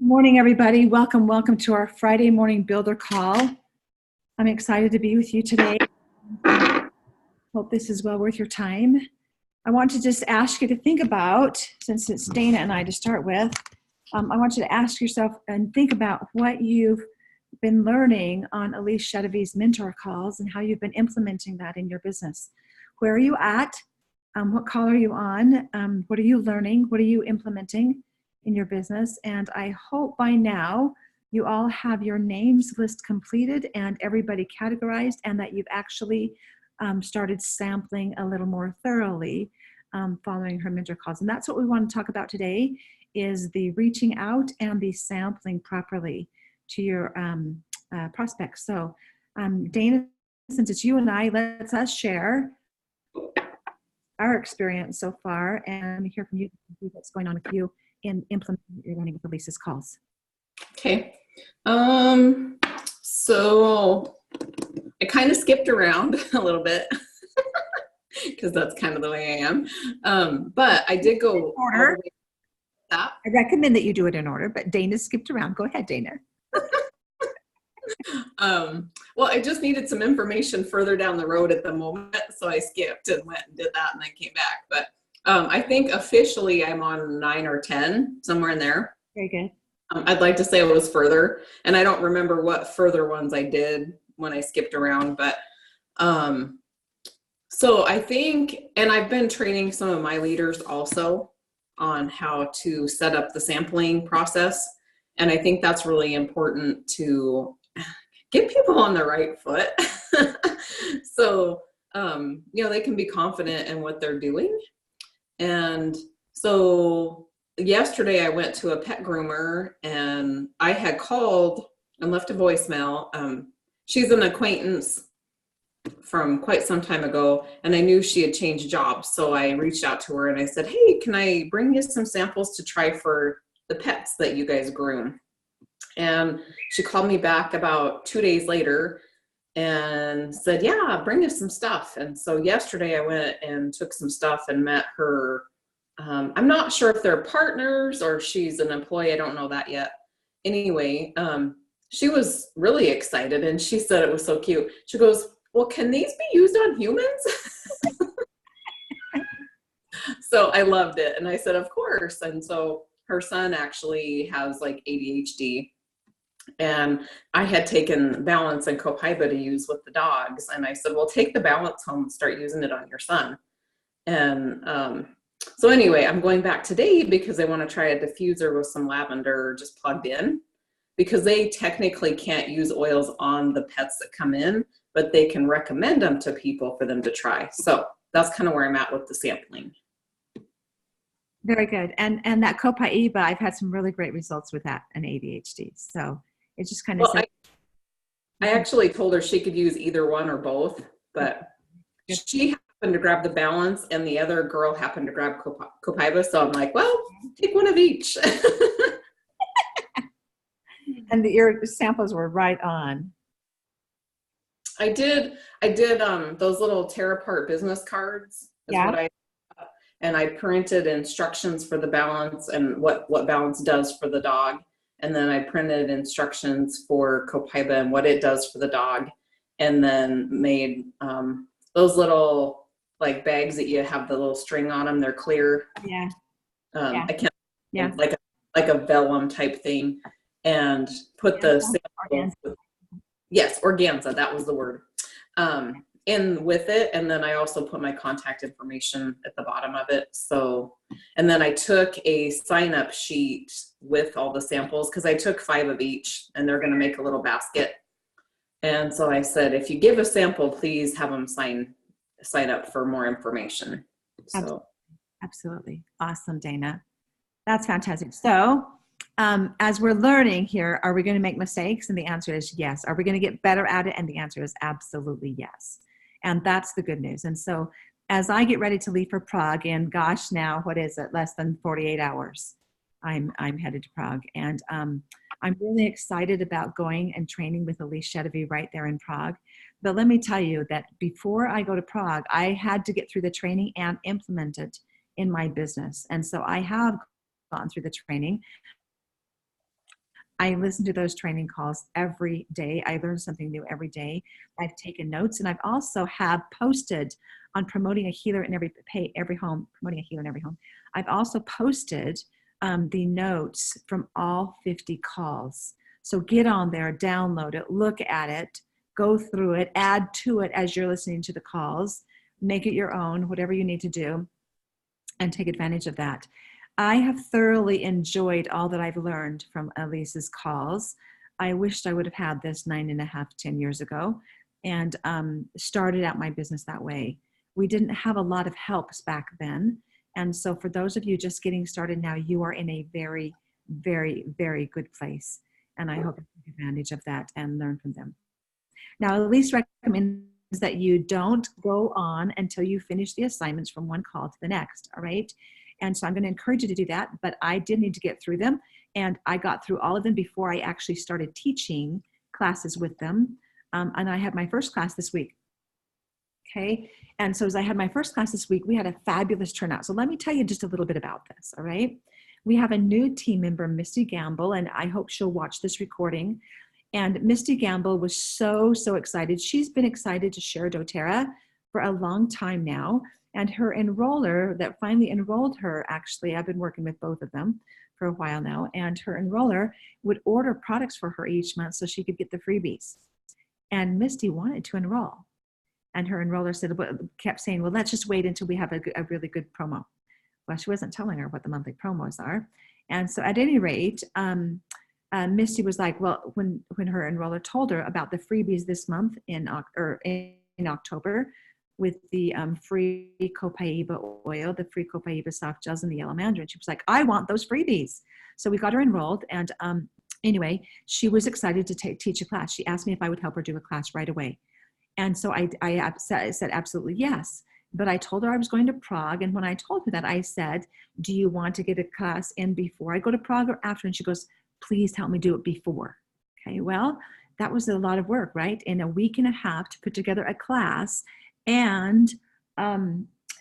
Morning, everybody. Welcome to our Friday morning builder call. I'm excited to be with you today. Hope this is well worth your time. I want to just ask you to think about, since it's Dana and I to start with, I want you to ask yourself and think about what you've been learning on Elise Chedevy's mentor calls and how you've been implementing that in your business. Where are you at? What call are you on? What are you learning? What are you implementing in your business? And I hope by now you all have your names list completed and everybody categorized, and that you've actually started sampling a little more thoroughly following her mentor calls. And that's what we want to talk about today, is the reaching out and the sampling properly to your prospects. So Dana, since it's you and I, let's share our experience so far and hear from you what's going on with you in implementing what you're learning with Elise's calls. Okay. So I kind of skipped around a little bit because that's kind of the way I am. But I did go order. I recommend that you do it in order, but Dana skipped around. Go ahead, Dana. Well, I just needed some information further down the road at the moment, so I skipped and went and did that and then came back. But I think officially I'm on 9 or 10, somewhere in there. Very good. I'd like to say it was further, and I don't remember what further ones I did when I skipped around, but so I think, and I've been training some of my leaders also on how to set up the sampling process, and I think that's really important to get people on the right foot. So, they can be confident in what they're doing. And so yesterday I went to a pet groomer and I had called and left a voicemail. She's an acquaintance from quite some time ago, and I knew she had changed jobs. So I reached out to her and I said, hey, can I bring you some samples to try for the pets that you guys groom? And she called me back about 2 days later and said, yeah, bring us some stuff. And so yesterday I went and took some stuff and met her. I'm not sure if they're partners or she's an employee. I don't know that yet. Anyway, she was really excited and she said it was so cute. She goes, well, can these be used on humans? So I loved it. And I said, of course. And so her son actually has like ADHD. And I had taken Balance and Copaiba to use with the dogs. And I said, well, take the Balance home and start using it on your son. And so anyway, I'm going back today because I want to try a diffuser with some lavender just plugged in, because they technically can't use oils on the pets that come in, but they can recommend them to people for them to try. So that's kind of where I'm at with the sampling. Very good. And that Copaiba, I've had some really great results with that and ADHD. So it's just kind of I actually told her she could use either one or both, but she happened to grab the Balance and the other girl happened to grab Copaiba. So I'm like, well, take one of each. And your samples were right on. I did those little tear apart business cards. Yeah. And I printed instructions for the Balance and what Balance does for the dog. And then I printed instructions for Copaiba and what it does for the dog. And then made those little like bags that you have the little string on them. They're clear. Yeah. I can't. Yeah. Like a vellum type thing, and put the samples. Yes, organza. That was the word. In with it, and then I also put my contact information at the bottom of it. So, and then I took a sign-up sheet with all the samples because I took 5 of each, and they're going to make a little basket. And so I said, if you give a sample, please have them sign up for more information. So, absolutely awesome, Dana. That's fantastic. So, as we're learning here, are we going to make mistakes? And the answer is yes. Are we going to get better at it? And the answer is absolutely yes. And that's the good news. And so as I get ready to leave for Prague in, gosh, now, what is it? Less than 48 hours. I'm headed to Prague. And I'm really excited about going and training with Elise Chedevy right there in Prague. But let me tell you that before I go to Prague, I had to get through the training and implement it in my business. And so I have gone through the training. I listen to those training calls every day. I learn something new every day. I've taken notes, and I've also have posted on promoting a healer in every home, promoting a healer in every home. I've also posted the notes from all 50 calls. So get on there, download it, look at it, go through it, add to it as you're listening to the calls, make it your own, whatever you need to do, and take advantage of that. I have thoroughly enjoyed all that I've learned from Elise's calls. I wished I would have had this 10 years ago, and started out my business that way. We didn't have a lot of helps back then. And so for those of you just getting started now, you are in a very, very, very good place. And I hope you take advantage of that and learn from them. Now, Elise recommends that you don't go on until you finish the assignments from one call to the next, all right? And so I'm going to encourage you to do that, but I did need to get through them, and I got through all of them before I actually started teaching classes with them. And I had my first class this week. Okay, and so as I had my first class this week, we had a fabulous turnout. So let me tell you just a little bit about this, all right? We have a new team member, Misty Gamble, and I hope she'll watch this recording. And Misty Gamble was so, so excited. She's been excited to share doTERRA for a long time now. And her enroller that finally enrolled her, actually, I've been working with both of them for a while now, and her enroller would order products for her each month so she could get the freebies. And Misty wanted to enroll. And her enroller kept saying, well, let's just wait until we have a really good promo. Well, she wasn't telling her what the monthly promos are. And so at any rate, Misty was like, well, when her enroller told her about the freebies this month in October with the free Copaiba oil, the free Copaiba soft gels, and the yellow mandarin, she was like, I want those freebies. So we got her enrolled. And anyway, she was excited to teach a class. She asked me if I would help her do a class right away. And so I said absolutely yes. But I told her I was going to Prague. And when I told her that, I said, do you want to get a class in before I go to Prague or after? And she goes, please help me do it before. Okay, well, that was a lot of work, right? In a week and a half to put together a class and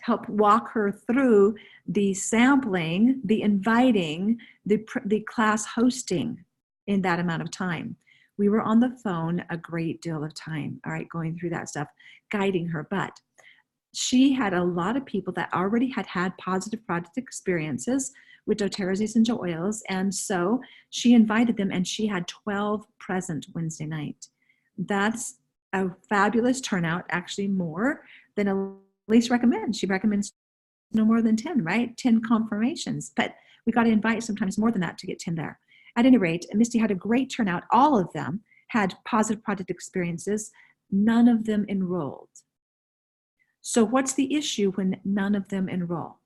help walk her through the sampling, the inviting, the class hosting in that amount of time. We were on the phone a great deal of time, all right, going through that stuff, guiding her. But she had a lot of people that already had positive product experiences with doTERRA's essential oils. And so she invited them, and she had 12 present Wednesday night. That's a fabulous turnout, actually more than Elise recommends. She recommends no more than 10, right? 10 confirmations. But we got to invite sometimes more than that to get 10 there. At any rate, Misty had a great turnout. All of them had positive product experiences. None of them enrolled. So what's the issue when none of them enroll?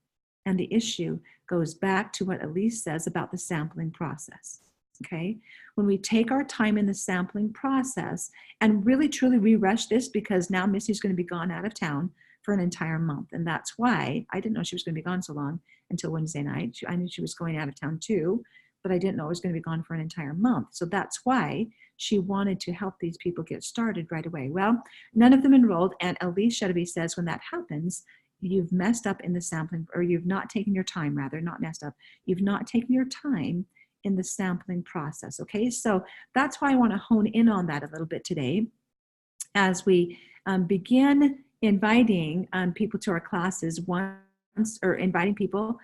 And the issue goes back to what Elise says about the sampling process, okay? When we take our time in the sampling process, and really, truly, we rush this because now Misty's going to be gone out of town for an entire month. And that's why I didn't know she was going to be gone so long until Wednesday night. I knew she was going out of town too, but I didn't know it was going to be gone for an entire month. So that's why she wanted to help these people get started right away. Well, none of them enrolled, and Elise Shedeby says when that happens, you've messed up in the sampling, or you've not taken your time, rather, not messed up. You've not taken your time in the sampling process, okay? So that's why I want to hone in on that a little bit today as we begin inviting people to our classes once, or inviting people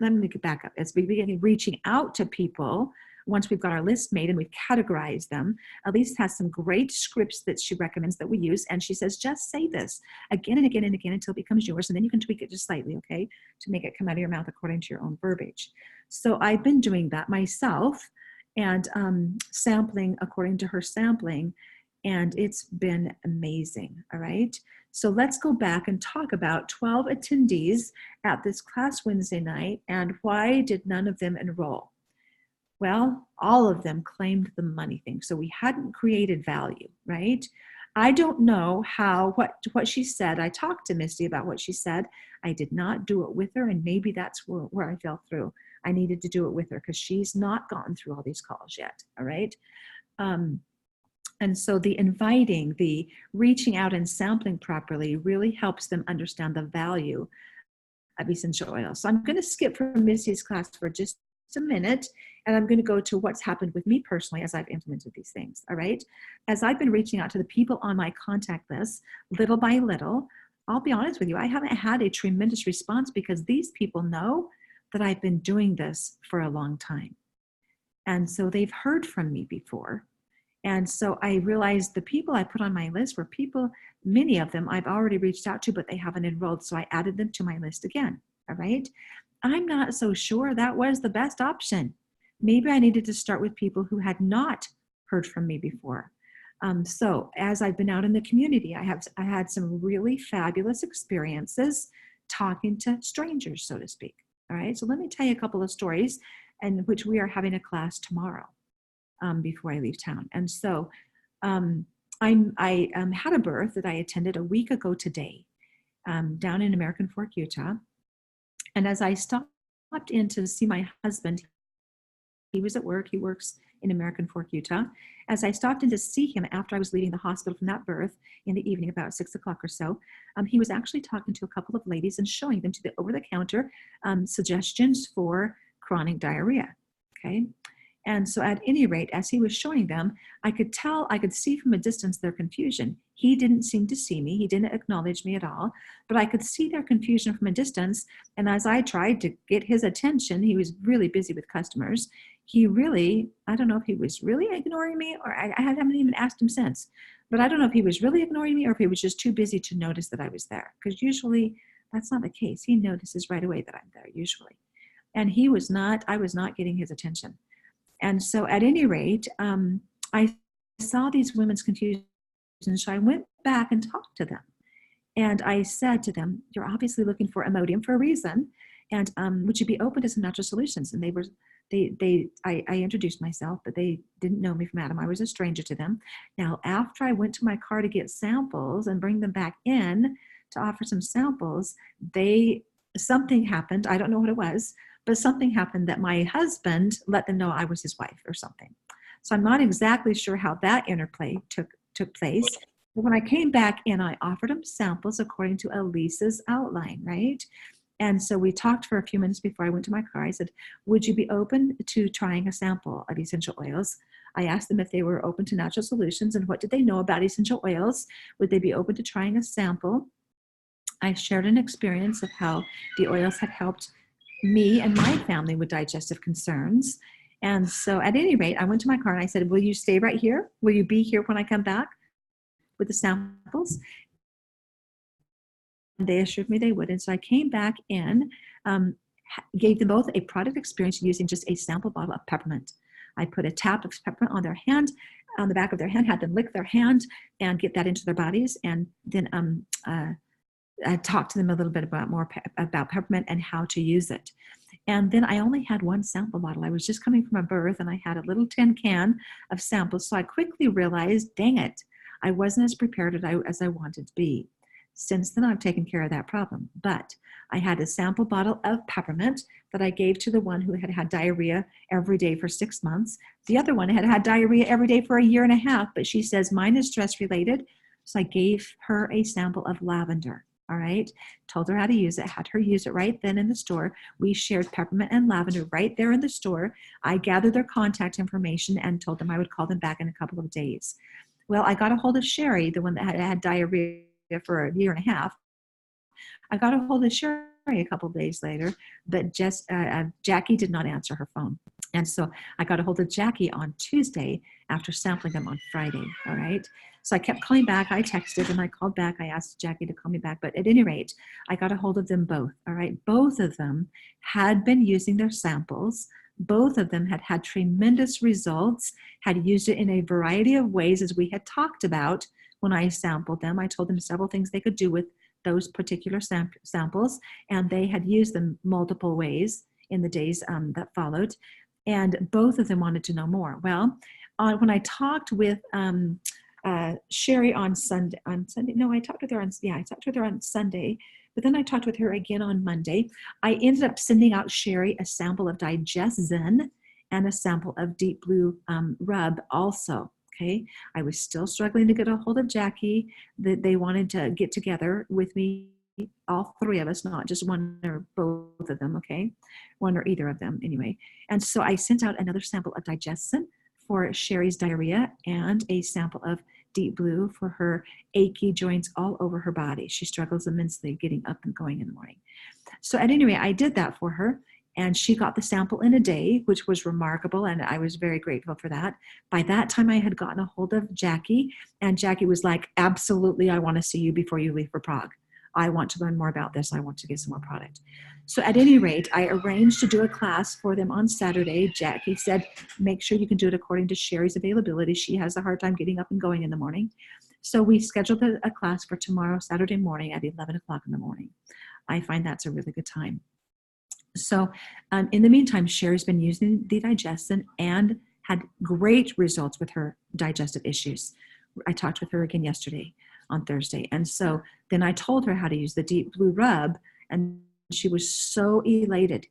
let me get back up. As we begin reaching out to people, once we've got our list made and we've categorized them, Elise has some great scripts that she recommends that we use. And she says, just say this again and again and again until it becomes yours. And then you can tweak it just slightly, okay, to make it come out of your mouth according to your own verbiage. So I've been doing that myself and sampling according to her sampling. And it's been amazing, all right? So let's go back and talk about 12 attendees at this class Wednesday night, and why did none of them enroll? Well, all of them claimed the money thing. So we hadn't created value, right? I don't know what she said. I talked to Misty about what she said. I did not do it with her, and maybe that's where I fell through. I needed to do it with her because she's not gotten through all these calls yet, all right? And so the inviting, the reaching out and sampling properly really helps them understand the value of essential oils. So I'm going to skip from Misty's class for just a minute, and I'm going to go to what's happened with me personally as I've implemented these things. All right. As I've been reaching out to the people on my contact list, little by little, I'll be honest with you, I haven't had a tremendous response because these people know that I've been doing this for a long time. And so they've heard from me before. And so I realized the people I put on my list were people, many of them I've already reached out to, but they haven't enrolled. So I added them to my list again. All right. I'm not so sure that was the best option. Maybe I needed to start with people who had not heard from me before. So as I've been out in the community, I had some really fabulous experiences talking to strangers, so to speak. All right. So let me tell you a couple of stories, and which we are having a class tomorrow before I leave town. And so I had a birth that I attended a week ago today down in American Fork, Utah. And as I stopped in to see my husband, he was at work. He works in American Fork, Utah. As I stopped in to see him after I was leaving the hospital from that birth in the evening, about 6 o'clock or so, he was actually talking to a couple of ladies and showing them to the over-the-counter suggestions for chronic diarrhea. Okay. And so at any rate, as he was showing them, I could see from a distance their confusion. He didn't seem to see me. He didn't acknowledge me at all, but I could see their confusion from a distance. And as I tried to get his attention, he was really busy with customers. He really, I don't know if he was really ignoring me, or I haven't even asked him since, but I don't know if he was really ignoring me or if he was just too busy to notice that I was there. Because usually that's not the case. He notices right away that I'm there usually. And I was not getting his attention. And so at any rate, I saw these women's confusion. So I went back and talked to them. And I said to them, you're obviously looking for Imodium for a reason. And would you be open to some natural solutions? And I introduced myself, but they didn't know me from Adam. I was a stranger to them. Now, after I went to my car to get samples and bring them back in to offer some samples, something happened. I don't know what it was, but something happened that my husband let them know I was his wife or something. So I'm not exactly sure how that interplay took place. But when I came back in, I offered them samples according to Elisa's outline, right? And so we talked for a few minutes before I went to my car. I said, would you be open to trying a sample of essential oils? I asked them if they were open to natural solutions and what did they know about essential oils? Would they be open to trying a sample? I shared an experience of how the oils had helped me and my family with digestive concerns. And so at any rate, I went to my car and I said, will you stay right here? Will you be here when I come back with the samples? And they assured me they would. And so I came back in, gave them both a product experience using just a sample bottle of peppermint. I put a tap of peppermint on their hand, on the back of their hand, had them lick their hand and get that into their bodies. And then I talked to them a little bit about peppermint and how to use it. And then I only had one sample bottle. I was just coming from a birth and I had a little tin can of samples. So I quickly realized, dang it, I wasn't as prepared as I wanted to be. Since then, I've taken care of that problem. But I had a sample bottle of peppermint that I gave to the one who had had diarrhea every day for 6 months. The other one had had diarrhea every day for 1.5 years, but she says mine is stress related. So I gave her a sample of lavender. All right. Told her how to use it, had her use it right then in the store. We shared peppermint and lavender right there in the store. I gathered their contact information and told them I would call them back in a couple of days. Well, I got a hold of Sherry, the one that had diarrhea for 1.5 years. I got a hold of Sherry a couple of days later, but Jackie did not answer her phone. And so I got a hold of Jackie on Tuesday after sampling them on Friday. All right. So I kept calling back. I texted and I called back. I asked Jackie to call me back. But at any rate, I got a hold of them both. All right. Both of them had been using their samples. Both of them had had tremendous results, had used it in a variety of ways as we had talked about when I sampled them. I told them several things they could do with those particular samples, and they had used them multiple ways in the days that followed. And both of them wanted to know more. Well, when I talked with Sherry on Sunday, no, I talked with her on Sunday, but then I talked with her again on Monday. I ended up sending out Sherry a sample of DigestZen and a sample of Deep Blue Rub also. Okay, I was still struggling to get a hold of Jackie. They wanted to get together with me, all three of us, not just one or both of them, okay? One or either of them, anyway. And so I sent out another sample of Digestin for Sherry's diarrhea and a sample of Deep Blue for her achy joints all over her body. She struggles immensely getting up and going in the morning. So at any rate, I did that for her, and she got the sample in a day, which was remarkable, and I was very grateful for that. By that time, I had gotten a hold of Jackie, and Jackie was like, absolutely, I want to see you before you leave for Prague. I want to learn more about this. I want to get some more product. So at any rate, I arranged to do a class for them on Saturday. Jackie said, make sure you can do it according to Sherry's availability. She has a hard time getting up and going in the morning. So we scheduled a class for tomorrow, Saturday morning at 11 o'clock in the morning. I find that's a really good time. So in the meantime, Sherry's been using the Digestin and had great results with her digestive issues. I talked with her again yesterday on Thursday. And so then I told her how to use the Deep Blue Rub, and she was so elated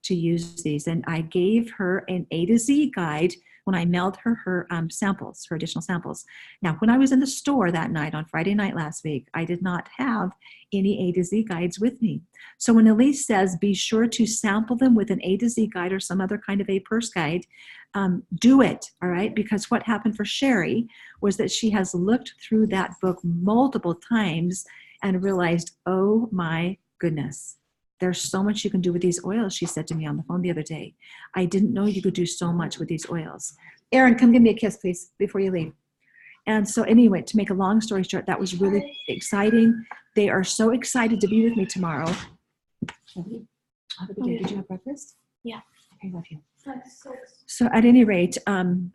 to use these. And I gave her an A to Z guide when I mailed her samples, her additional samples. Now, when I was in the store that night on Friday night last week, I did not have any A to Z guides with me. So when Elise says, be sure to sample them with an A to Z guide or some other kind of a purse guide, do it, all right? Because what happened for Sherry was that she has looked through that book multiple times and realized, oh my goodness, there's so much you can do with these oils, she said to me on the phone the other day. I didn't know you could do so much with these oils. Erin, come give me a kiss, please, before you leave. And so anyway, to make a long story short, that was really exciting. They are so excited to be with me tomorrow. Have a good day. Did you have breakfast? Yeah. Okay, love you. So at any rate, I'm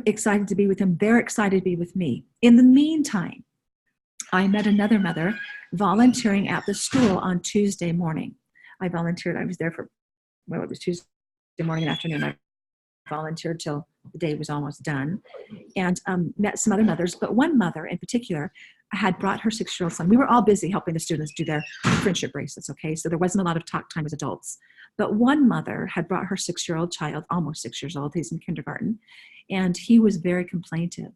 excited to be with them. They're excited to be with me. In the meantime, I met another mother volunteering at the school on Tuesday morning. I volunteered. I was there for, well, it was Tuesday morning and afternoon. I volunteered till the day was almost done, and met some other mothers. But one mother in particular had brought her 6-year-old son. We were all busy helping the students do their friendship bracelets, okay? So there wasn't a lot of talk time as adults. But one mother had brought her 6-year-old child, almost 6 years old, he's in kindergarten, and he was very complaintive.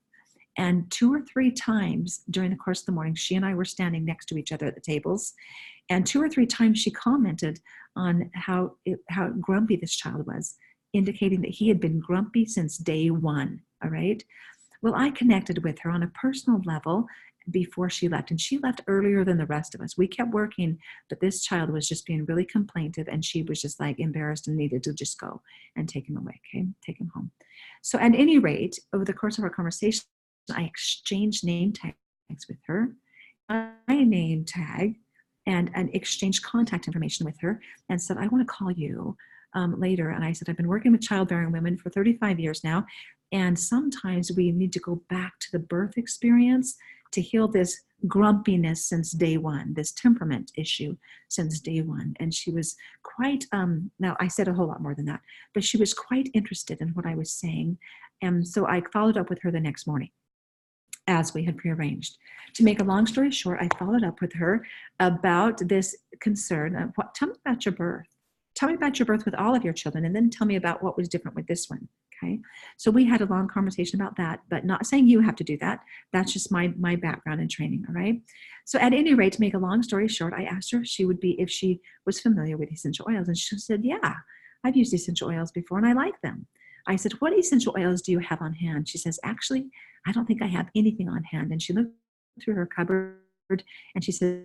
And 2 or 3 times during the course of the morning, she and I were standing next to each other at the tables. And 2 or 3 times she commented on how grumpy this child was, indicating that he had been grumpy since day one, all right? Well, I connected with her on a personal level before she left, and she left earlier than the rest of us. We kept working, but this child was just being really complaintive, and she was just like embarrassed and needed to just go and take him away, okay? Take him home. So at any rate, over the course of our conversation, I exchanged name tags with her, my name tag, and exchanged contact information with her, and said, I want to call you later. And I said, I've been working with childbearing women for 35 years now, and sometimes we need to go back to the birth experience to heal this grumpiness since day one, this temperament issue since day one. And she was quite, now I said a whole lot more than that, but she was quite interested in what I was saying. And so I followed up with her the next morning, as we had prearranged. To make a long story short, I followed up with her about this concern of tell me about your birth. Tell me about your birth with all of your children, and then tell me about what was different with this one, okay? So we had a long conversation about that, but not saying you have to do that. That's just my background and training, all right? So at any rate, to make a long story short, I asked her if she was familiar with essential oils, and she said, yeah, I've used essential oils before, and I like them. I said, what essential oils do you have on hand? She says, actually, I don't think I have anything on hand. And she looked through her cupboard and she says,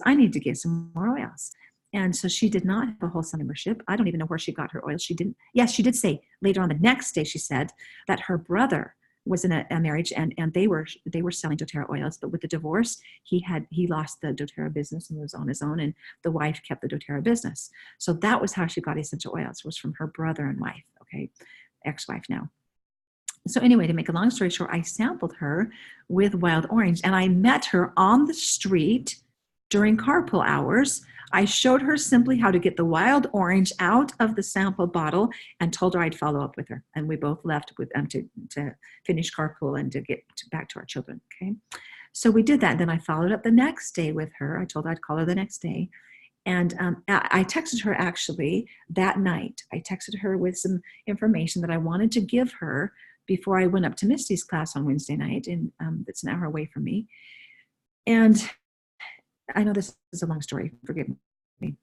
I need to get some more oils. And so she did not have a wholesale membership. I don't even know where she got her oils. She didn't. Yes, she did say later on the next day, she said that her brother was in a marriage and they were selling doTERRA oils, but with the divorce, he lost the doTERRA business and was on his own, and the wife kept the doTERRA business. So that was how she got essential oils, was from her brother and wife, okay, ex-wife now. So anyway, to make a long story short, I sampled her with wild orange, and I met her on the street during carpool hours. I showed her simply how to get the wild orange out of the sample bottle and told her I'd follow up with her. And we both left with to finish carpool and to get back to our children, okay? So we did that. Then I followed up the next day with her. I told her I'd call her the next day. And I texted her actually that night. I texted her with some information that I wanted to give her before I went up to Misty's class on Wednesday night, and that's an hour away from me. And I know this is a long story, forgive me.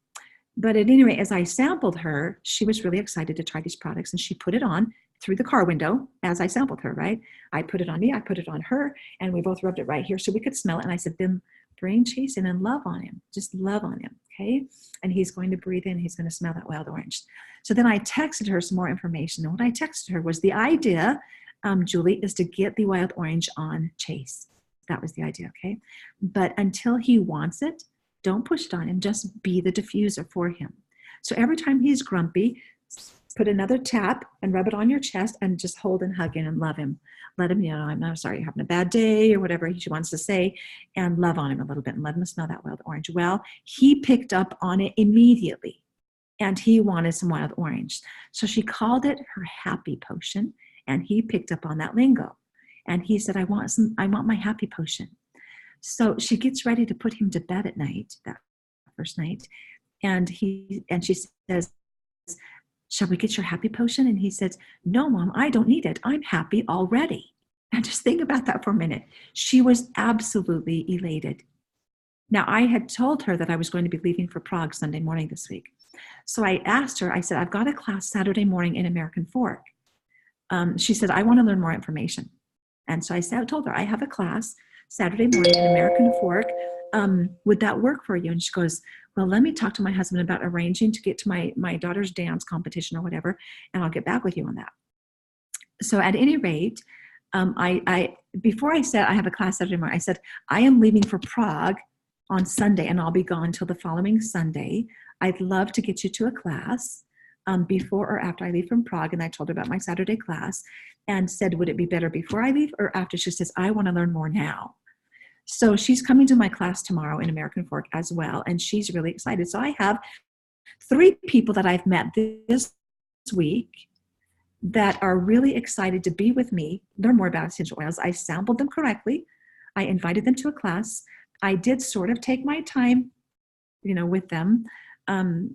But at any rate, as I sampled her, she was really excited to try these products, and she put it on through the car window as I sampled her, right? I put it on me, I put it on her, and we both rubbed it right here so we could smell it. And I said, then bring Chase in and love on him. Just love on him, okay? And he's going to breathe in, he's going to smell that wild orange. So then I texted her some more information. And what I texted her was the idea, Julie, is to get the wild orange on Chase. That was the idea, okay? But until he wants it, don't push it on him, just be the diffuser for him. So every time he's grumpy, put another tap and rub it on your chest and just hold and hug him and love him. Let him, I'm not sorry you're having a bad day or whatever he wants to say, and love on him a little bit and let him smell that wild orange. Well, he picked up on it immediately and he wanted some wild orange. So she called it her happy potion, and he picked up on that lingo. And he said, I want my happy potion. So she gets ready to put him to bed at night, that first night. And she says, shall we get your happy potion? And he says, no, Mom, I don't need it. I'm happy already. And just think about that for a minute. She was absolutely elated. Now, I had told her that I was going to be leaving for Prague Sunday morning this week. So I asked her, I said, I've got a class Saturday morning in American Fork. She said, I want to learn more information. And so I told her, I have a class Saturday morning in American Fork. Would that work for you? And she goes, well, let me talk to my husband about arranging to get to my daughter's dance competition or whatever, and I'll get back with you on that. So at any rate, before I said I have a class Saturday morning, I said, I am leaving for Prague on Sunday, and I'll be gone till the following Sunday. I'd love to get you to a class before or after I leave from Prague. And I told her about my Saturday class and said, would it be better before I leave or after? She says, I want to learn more now. So she's coming to my class tomorrow in American Fork as well, and she's really excited. So I have 3 people that I've met this week that are really excited to be with me, learn more about essential oils. I sampled them correctly. I invited them to a class. I did sort of take my time, with them,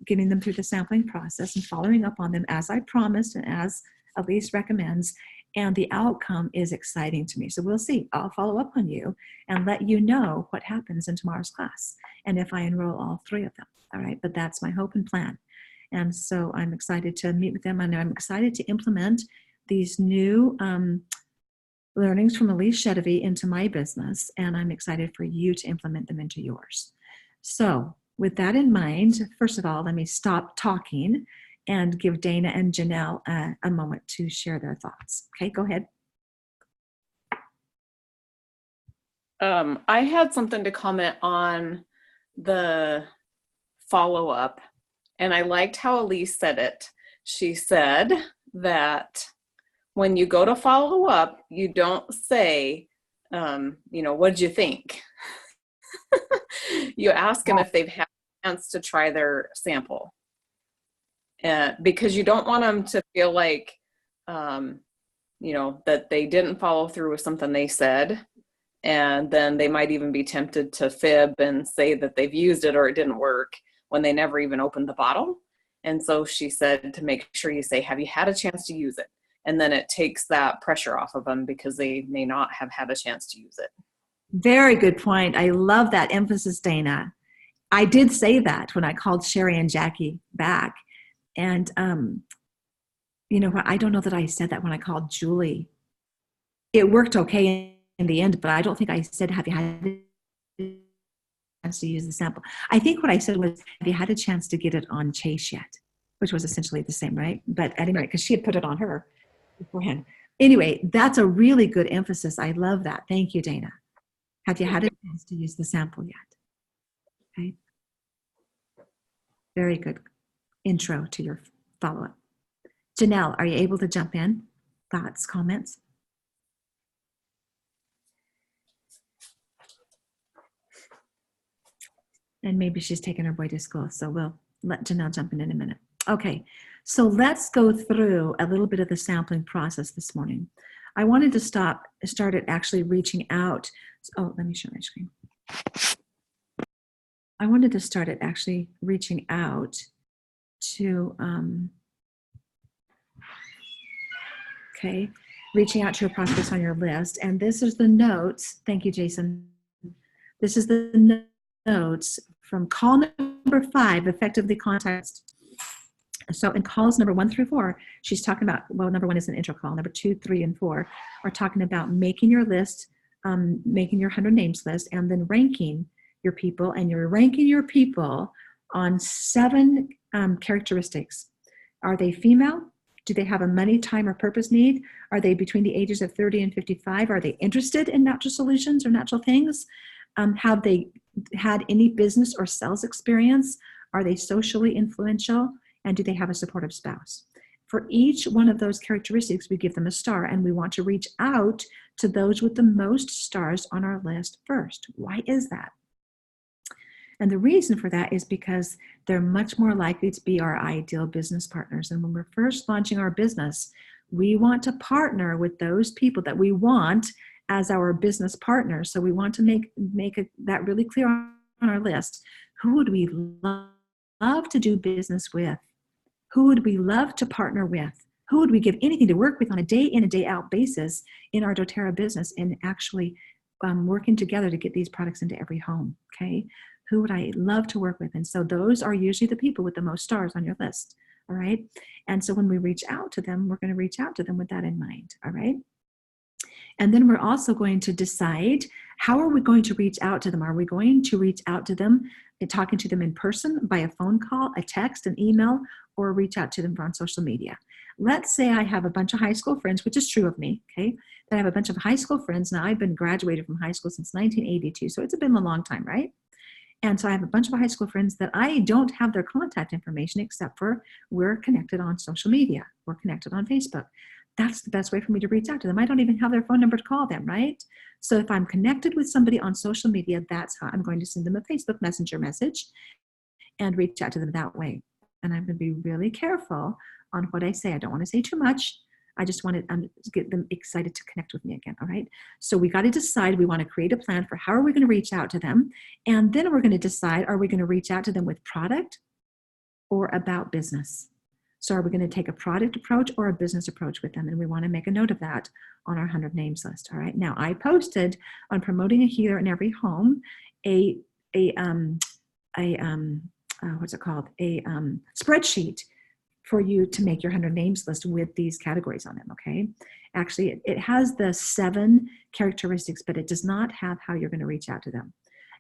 getting them through the sampling process and following up on them as I promised and as Elise recommends. And the outcome is exciting to me. So we'll see. I'll follow up on you and let you know what happens in tomorrow's class and if I enroll all 3 of them. All right. But that's my hope and plan. And so I'm excited to meet with them. And I'm excited to implement these new learnings from Elise Shedevy into my business. And I'm excited for you to implement them into yours. So with that in mind, first of all, let me stop talking and give Dana and Janelle a moment to share their thoughts. Okay, go ahead. I had something to comment on the follow-up, and I liked how Elise said it. She said that when you go to follow up, you don't say, what'd you think? You ask them if they've had a chance to try their sample. Because you don't want them to feel like, that they didn't follow through with something they said. And then they might even be tempted to fib and say that they've used it or it didn't work when they never even opened the bottle. And so she said to make sure you say, have you had a chance to use it? And then it takes that pressure off of them because they may not have had a chance to use it. Very good point. I love that emphasis, Dana. I did say that when I called Sherry and Jackie back. And, I don't know that I said that when I called Julie. It worked okay in the end, but I don't think I said, have you had a chance to use the sample? I think what I said was, have you had a chance to get it on Chase yet? Which was essentially the same, right? But at any rate, because she had put it on her beforehand. Anyway, that's a really good emphasis. I love that. Thank you, Dana. Have you had a chance to use the sample yet? Okay. Very good intro to your follow-up. Janelle, are you able to jump in? Thoughts, comments? And maybe she's taking her boy to school, so we'll let Janelle jump in a minute. Okay, so let's go through a little bit of the sampling process this morning. I wanted to start at actually reaching out. Oh, let me share my screen. I wanted to start at actually reaching out to, reaching out to your prospects on your list. And this is the notes. Thank you, Jason. This is the notes from call number number 5, effectively context. So in calls number 1 through 4, she's talking about, well, number 1 is an intro call. Number 2, 3, and 4 are talking about making your list, making your 100 names list, and then ranking your people. And you're ranking your people on 7 characteristics. Are they female? Do they have a money, time, or purpose need? Are they between the ages of 30 and 55? Are they interested in natural solutions or natural things? Have they had any business or sales experience? Are they socially influential? And do they have a supportive spouse? For each one of those characteristics, we give them a star, and we want to reach out to those with the most stars on our list first. Why is that? And the reason for that is because they're much more likely to be our ideal business partners. And when we're first launching our business, we want to partner with those people that we want as our business partners. So we want to make that really clear on our list. Who would we love to do business with? Who would we love to partner with? Who would we give anything to work with on a day in and day out basis in our doTERRA business, and actually working together to get these products into every home, okay? Who would I love to work with? And so those are usually the people with the most stars on your list, all right? And so when we reach out to them, we're going to reach out to them with that in mind, all right? And then we're also going to decide, how are we going to reach out to them? Are we going to reach out to them and talking to them in person, by a phone call, a text, an email, or reach out to them on social media? Let's say I have a bunch of high school friends, which is true of me, okay? That I have a bunch of high school friends. Now, I've been graduated from high school since 1982, so it's been a long time, right? And so I have a bunch of high school friends that I don't have their contact information, except for we're connected on social media. We're connected on Facebook. That's the best way for me to reach out to them. I don't even have their phone number to call them, right? So if I'm connected with somebody on social media, that's how I'm going to send them a Facebook Messenger message and reach out to them that way. And I'm going to be really careful on what I say. I don't want to say too much. I just want to get them excited to connect with me again, all right? So we got to decide, we want to create a plan for how are we going to reach out to them. And then we're going to decide, are we going to reach out to them with product or about business? So are we going to take a product approach or a business approach with them? And we want to make a note of that on our 100 names list, all right? Now, I posted on Promoting a Healer in Every Home a spreadsheet for you to make your 100 names list with these categories on them, okay? Actually, it has the 7 characteristics, but it does not have how you're going to reach out to them.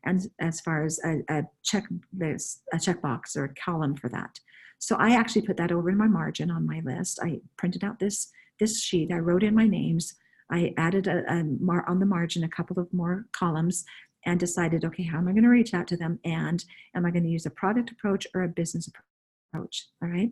And as far as a checkbox or a column for that. So I actually put that over in my margin on my list. I printed out this sheet. I wrote in my names. I added on the margin a couple of more columns and decided, okay, how am I going to reach out to them? And am I going to use a product approach or a business approach? All right.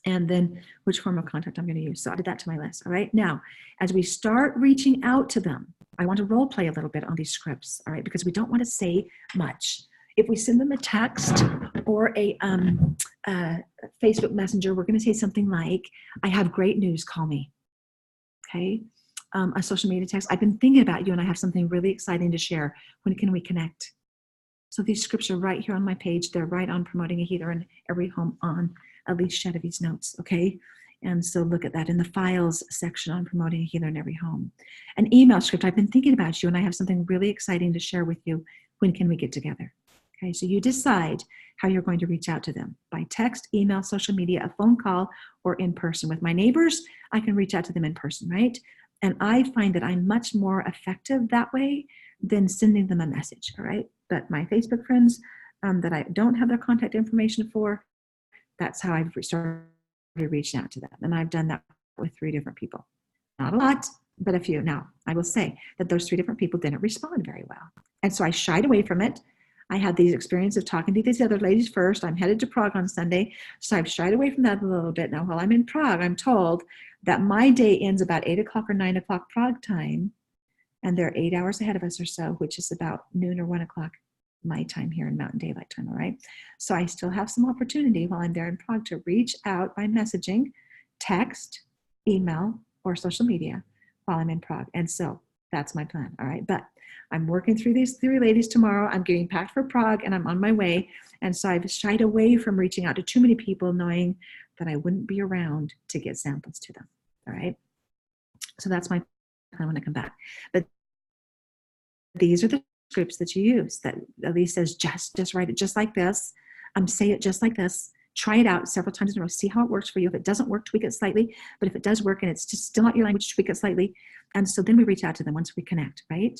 And then which form of contact I'm going to use. So I did that to my list. All right. Now, as we start reaching out to them, I want to role play a little bit on these scripts. All right. Because we don't want to say much. If we send them a text or a Facebook Messenger, we're going to say something like, I have great news, call me. Okay. A social media text, I've been thinking about you and I have something really exciting to share. When can we connect? So these scripts are right here on my page. They're right on Promoting a Healer in Every Home on Elise Chedevy's notes, okay? And so look at that in the files section on Promoting a Healer in Every Home. An email script, I've been thinking about you and I have something really exciting to share with you. When can we get together? Okay, so you decide how you're going to reach out to them, by text, email, social media, a phone call, or in person. With my neighbors, I can reach out to them in person, right? And I find that I'm much more effective that way than sending them a message, all right? But my Facebook friends that I don't have their contact information for, that's how I've started reaching out to them. And I've done that with 3 different people. Not a lot, but a few. Now, I will say that those 3 different people didn't respond very well. And so I shied away from it. I had these experiences of talking to these other ladies first. I'm headed to Prague on Sunday, so I've shied away from that a little bit. Now, while I'm in Prague, I'm told that my day ends about 8 o'clock or 9 o'clock Prague time, and they're 8 hours ahead of us or so, which is about noon or 1 o'clock my time here in Mountain Daylight Time, all right? So I still have some opportunity while I'm there in Prague to reach out by messaging, text, email, or social media while I'm in Prague. And so that's my plan, all right? But I'm working through these 3 ladies tomorrow. I'm getting packed for Prague and I'm on my way. And so I've shied away from reaching out to too many people, knowing that I wouldn't be around to get samples to them, all right? So that's my plan when I come back. But these are the scripts that you use that Elise says, just write it just like this. Say it just like this. Try it out several times in a row. See how it works for you. If it doesn't work, tweak it slightly. But if it does work and it's just still not your language, tweak it slightly. And so then we reach out to them once we connect, right?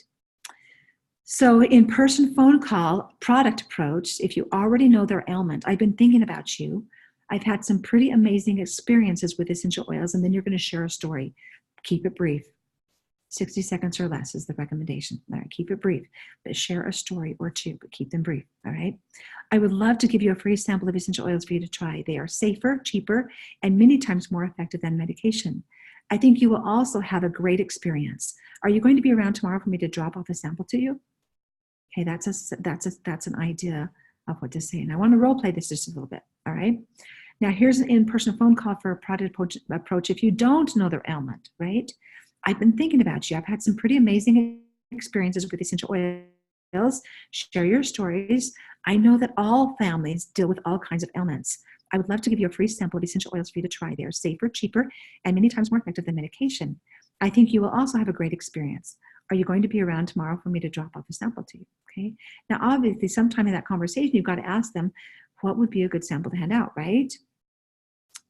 So in-person phone call, product approach, if you already know their ailment, I've been thinking about you. I've had some pretty amazing experiences with essential oils, and then you're going to share a story. Keep it brief. 60 seconds or less is the recommendation. All right, keep it brief, but share a story or two, but keep them brief, all right? I would love to give you a free sample of essential oils for you to try. They are safer, cheaper, and many times more effective than medication. I think you will also have a great experience. Are you going to be around tomorrow for me to drop off a sample to you? Okay, that's an idea of what to say. And I want to role play this just a little bit, all right? Now here's an in-person phone call for a product approach if you don't know their ailment, right? I've been thinking about you. I've had some pretty amazing experiences with essential oils. Share your stories. I know that all families deal with all kinds of ailments. I would love to give you a free sample of essential oils for you to try. They are safer, cheaper, and many times more effective than medication. I think you will also have a great experience. Are you going to be around tomorrow for me to drop off a sample to you? Okay. Now, obviously, sometime in that conversation, you've got to ask them, what would be a good sample to hand out, right?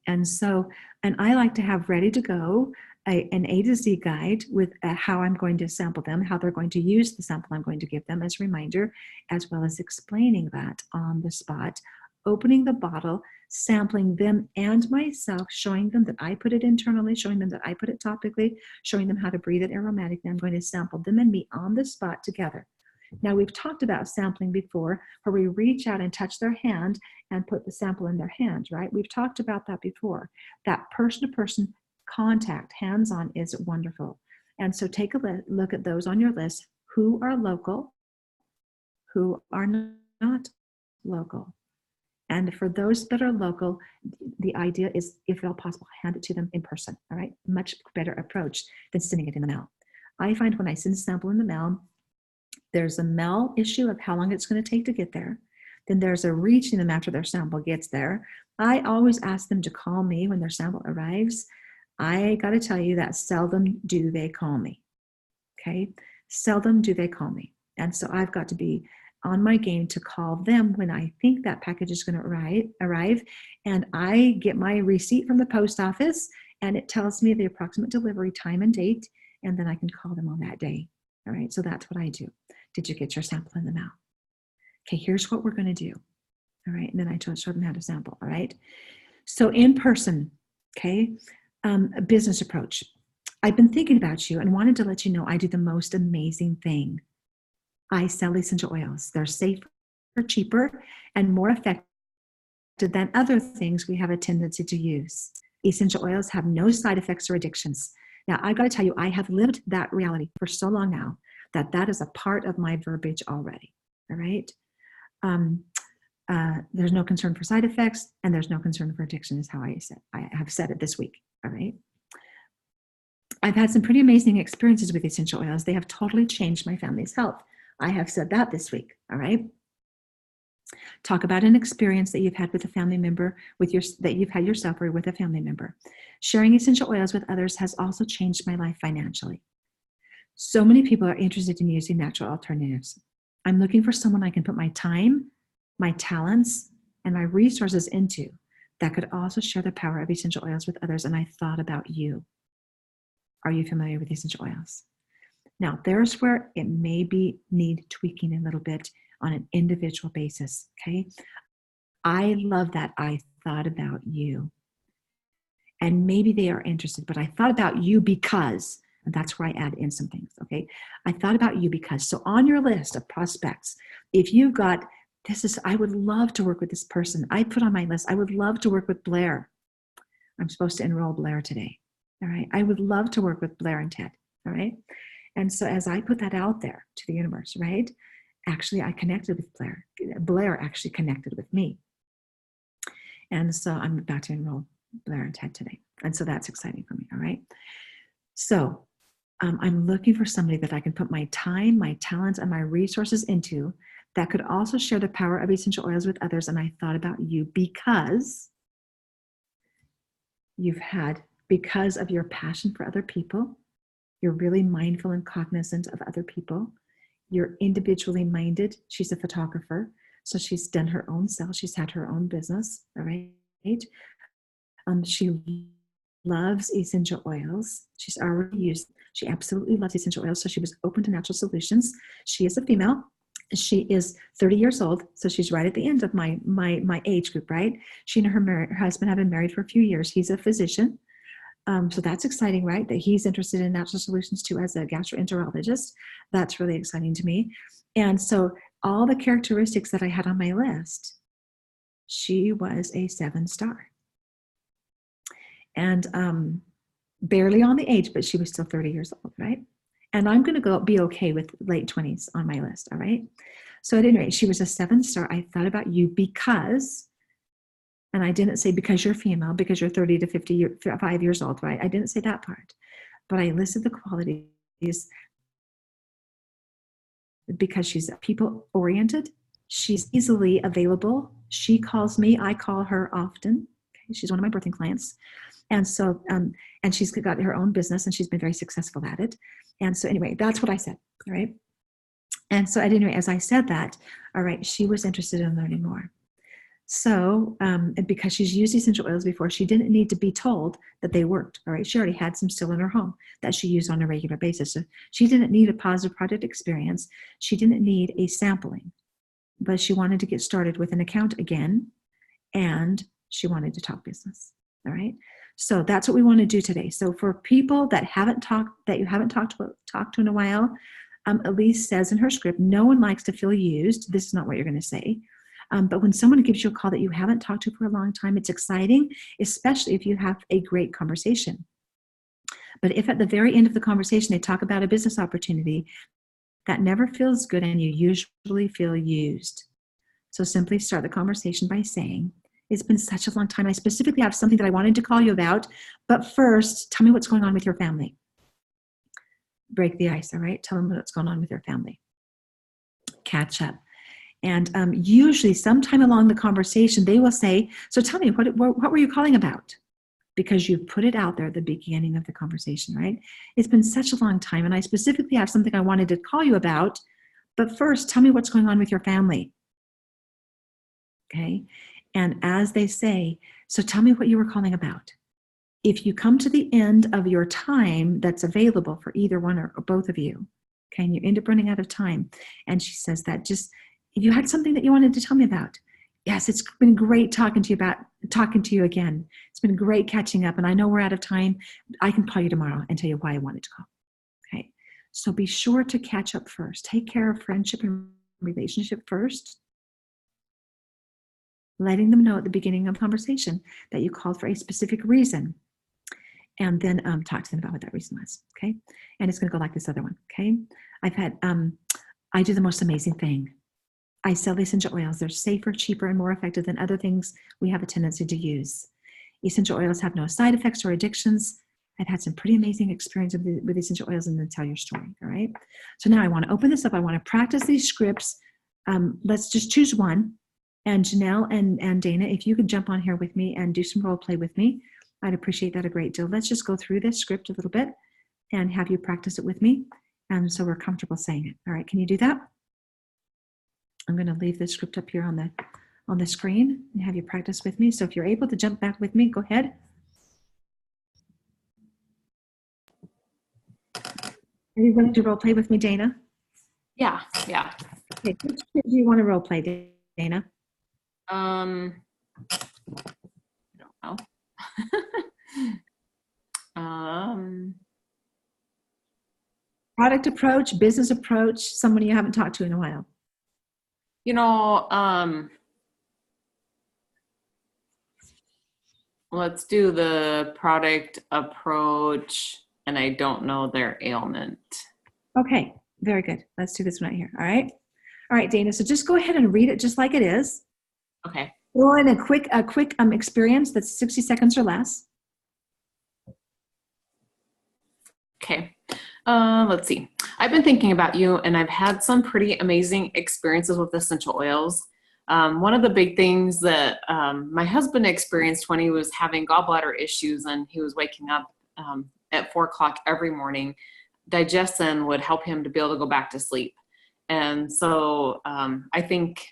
And so, and I like to have ready to go an A to Z guide with how I'm going to sample them, how they're going to use the sample I'm going to give them as a reminder, as well as explaining that on the spot, opening the bottle, sampling them and myself, showing them that I put it internally, showing them that I put it topically, showing them how to breathe it aromatically. I'm going to sample them and me on the spot together. Now, we've talked about sampling before, where we reach out and touch their hand and put the sample in their hand, right? We've talked about that before. That person-to-person contact, hands-on, is wonderful. And so take a look at those on your list. Who are local? Who are not local? And for those that are local, the idea is, if at all possible, hand it to them in person, all right? Much better approach than sending it in the mail. I find when I send a sample in the mail, there's a mail issue of how long it's going to take to get there. Then there's a reaching them after their sample gets there. I always ask them to call me when their sample arrives. I got to tell you that seldom do they call me, okay? Seldom do they call me. And so I've got to be on my game to call them when I think that package is going to arrive. And I get my receipt from the post office, and it tells me the approximate delivery time and date, and then I can call them on that day. All right, so that's what I do. Did you get your sample in the mail? Okay, here's what we're going to do. All right, and then I show them how to sample. All right, so in person, okay, a business approach. I've been thinking about you and wanted to let you know I do the most amazing thing. I sell essential oils. They're safer, cheaper, and more effective than other things we have a tendency to use. Essential oils have no side effects or addictions. Now, I've got to tell you, I have lived that reality for so long now that that is a part of my verbiage already, all right? There's no concern for side effects, and there's no concern for addiction, is how I have said it this week, all right? I've had some pretty amazing experiences with essential oils. They have totally changed my family's health. I have said that this week, all right? Talk about an experience that you've had with a family member, that you've had yourself or with a family member. Sharing essential oils with others has also changed my life financially. So many people are interested in using natural alternatives. I'm looking for someone I can put my time, my talents, and my resources into that could also share the power of essential oils with others, and I thought about you. Are you familiar with essential oils? Now, there's where it maybe need tweaking a little bit on an individual basis, okay? I love that I thought about you. And maybe they are interested, but I thought about you because, and that's where I add in some things, okay? I thought about you because, so on your list of prospects, if you've got, I would love to work with this person. I put on my list, I would love to work with Blair. I'm supposed to enroll Blair today, all right? I would love to work with Blair and Ted, all right? And so as I put that out there to the universe, right? Actually, I connected with Blair. Blair actually connected with me. And so I'm about to enroll Blair and Ted today. And so that's exciting for me, all right? So I'm looking for somebody that I can put my time, my talents, and my resources into that could also share the power of essential oils with others. And I thought about you because because of your passion for other people, you're really mindful and cognizant of other people. You're individually minded. She's a photographer. So she's done her own sales. She's had her own business. All right. She loves essential oils. She's already used, she absolutely loves essential oils. So she was open to natural solutions. She is a female. She is 30 years old. So she's right at the end of my age group, right? She and her husband have been married for a few years. He's a physician. So that's exciting, right? That he's interested in natural solutions too as a gastroenterologist. That's really exciting to me. And so all the characteristics that I had on my list, she was a 7-star. And barely on the age, but she was still 30 years old, right? And I'm going to be okay with late 20s on my list, all right? So at any rate, she was a 7-star. I thought about you because, and I didn't say because you're female, because you're 30 to 55 years old, right? I didn't say that part. But I listed the qualities because she's people-oriented. She's easily available. She calls me. I call her often. Okay? She's one of my birthing clients. And so, and she's got her own business and she's been very successful at it. And so anyway, that's what I said, all right? And so at any rate, as I said that, all right, she was interested in learning more. So, and because she's used essential oils before, she didn't need to be told that they worked, all right? She already had some still in her home that she used on a regular basis. So she didn't need a positive product experience. She didn't need a sampling, but she wanted to get started with an account again, and she wanted to talk business, all right? So that's what we want to do today. So for people that you haven't talked to in a while, Elise says in her script, no one likes to feel used. This is not what you're going to say. But when someone gives you a call that you haven't talked to for a long time, it's exciting, especially if you have a great conversation. But if at the very end of the conversation they talk about a business opportunity, that never feels good and you usually feel used. So simply start the conversation by saying, it's been such a long time. I specifically have something that I wanted to call you about, but first, tell me what's going on with your family. Break the ice, all right? Tell them what's going on with your family. Catch up. And usually sometime along the conversation, they will say, so tell me, what were you calling about? Because you put it out there at the beginning of the conversation, right? It's been such a long time, and I specifically have something I wanted to call you about, but first, tell me what's going on with your family. Okay? And as they say, so tell me what you were calling about. If you come to the end of your time that's available for either one or both of you, okay, and you end up running out of time, and she says that just, if you had something that you wanted to tell me about, yes, it's been great talking to you again. It's been great catching up, and I know we're out of time. I can call you tomorrow and tell you why I wanted to call. Okay, so be sure to catch up first. Take care of friendship and relationship first. Letting them know at the beginning of the conversation that you called for a specific reason, and then talk to them about what that reason was, okay? And it's gonna go like this other one, okay? I do the most amazing thing. I sell essential oils. They're safer, cheaper, and more effective than other things we have a tendency to use. Essential oils have no side effects or addictions. I've had some pretty amazing experience with essential oils, and then tell your story, all right? So now I wanna open this up. I wanna practice these scripts. Let's just choose one. And Janelle and Dana, if you could jump on here with me and do some role play with me, I'd appreciate that a great deal. Let's just go through this script a little bit and have you practice it with me. And so we're comfortable saying it. All right, can you do that? I'm going to leave the script up here on the screen and have you practice with me. So if you're able to jump back with me, go ahead. Are you going to role play with me, Dana? Yeah. Okay, which do you want to role play, Dana? I don't know. Product approach, business approach, someone you haven't talked to in a while. Let's do the product approach, and I don't know their ailment. Okay, very good. Let's do this one right here. All right. All right, Dana. So just go ahead and read it just like it is. Okay. Or in a quick experience that's 60 seconds or less. Okay. Let's see. I've been thinking about you, and I've had some pretty amazing experiences with essential oils. One of the big things that my husband experienced when he was having gallbladder issues and he was waking up at 4 o'clock every morning, Digestin would help him to be able to go back to sleep. And so I think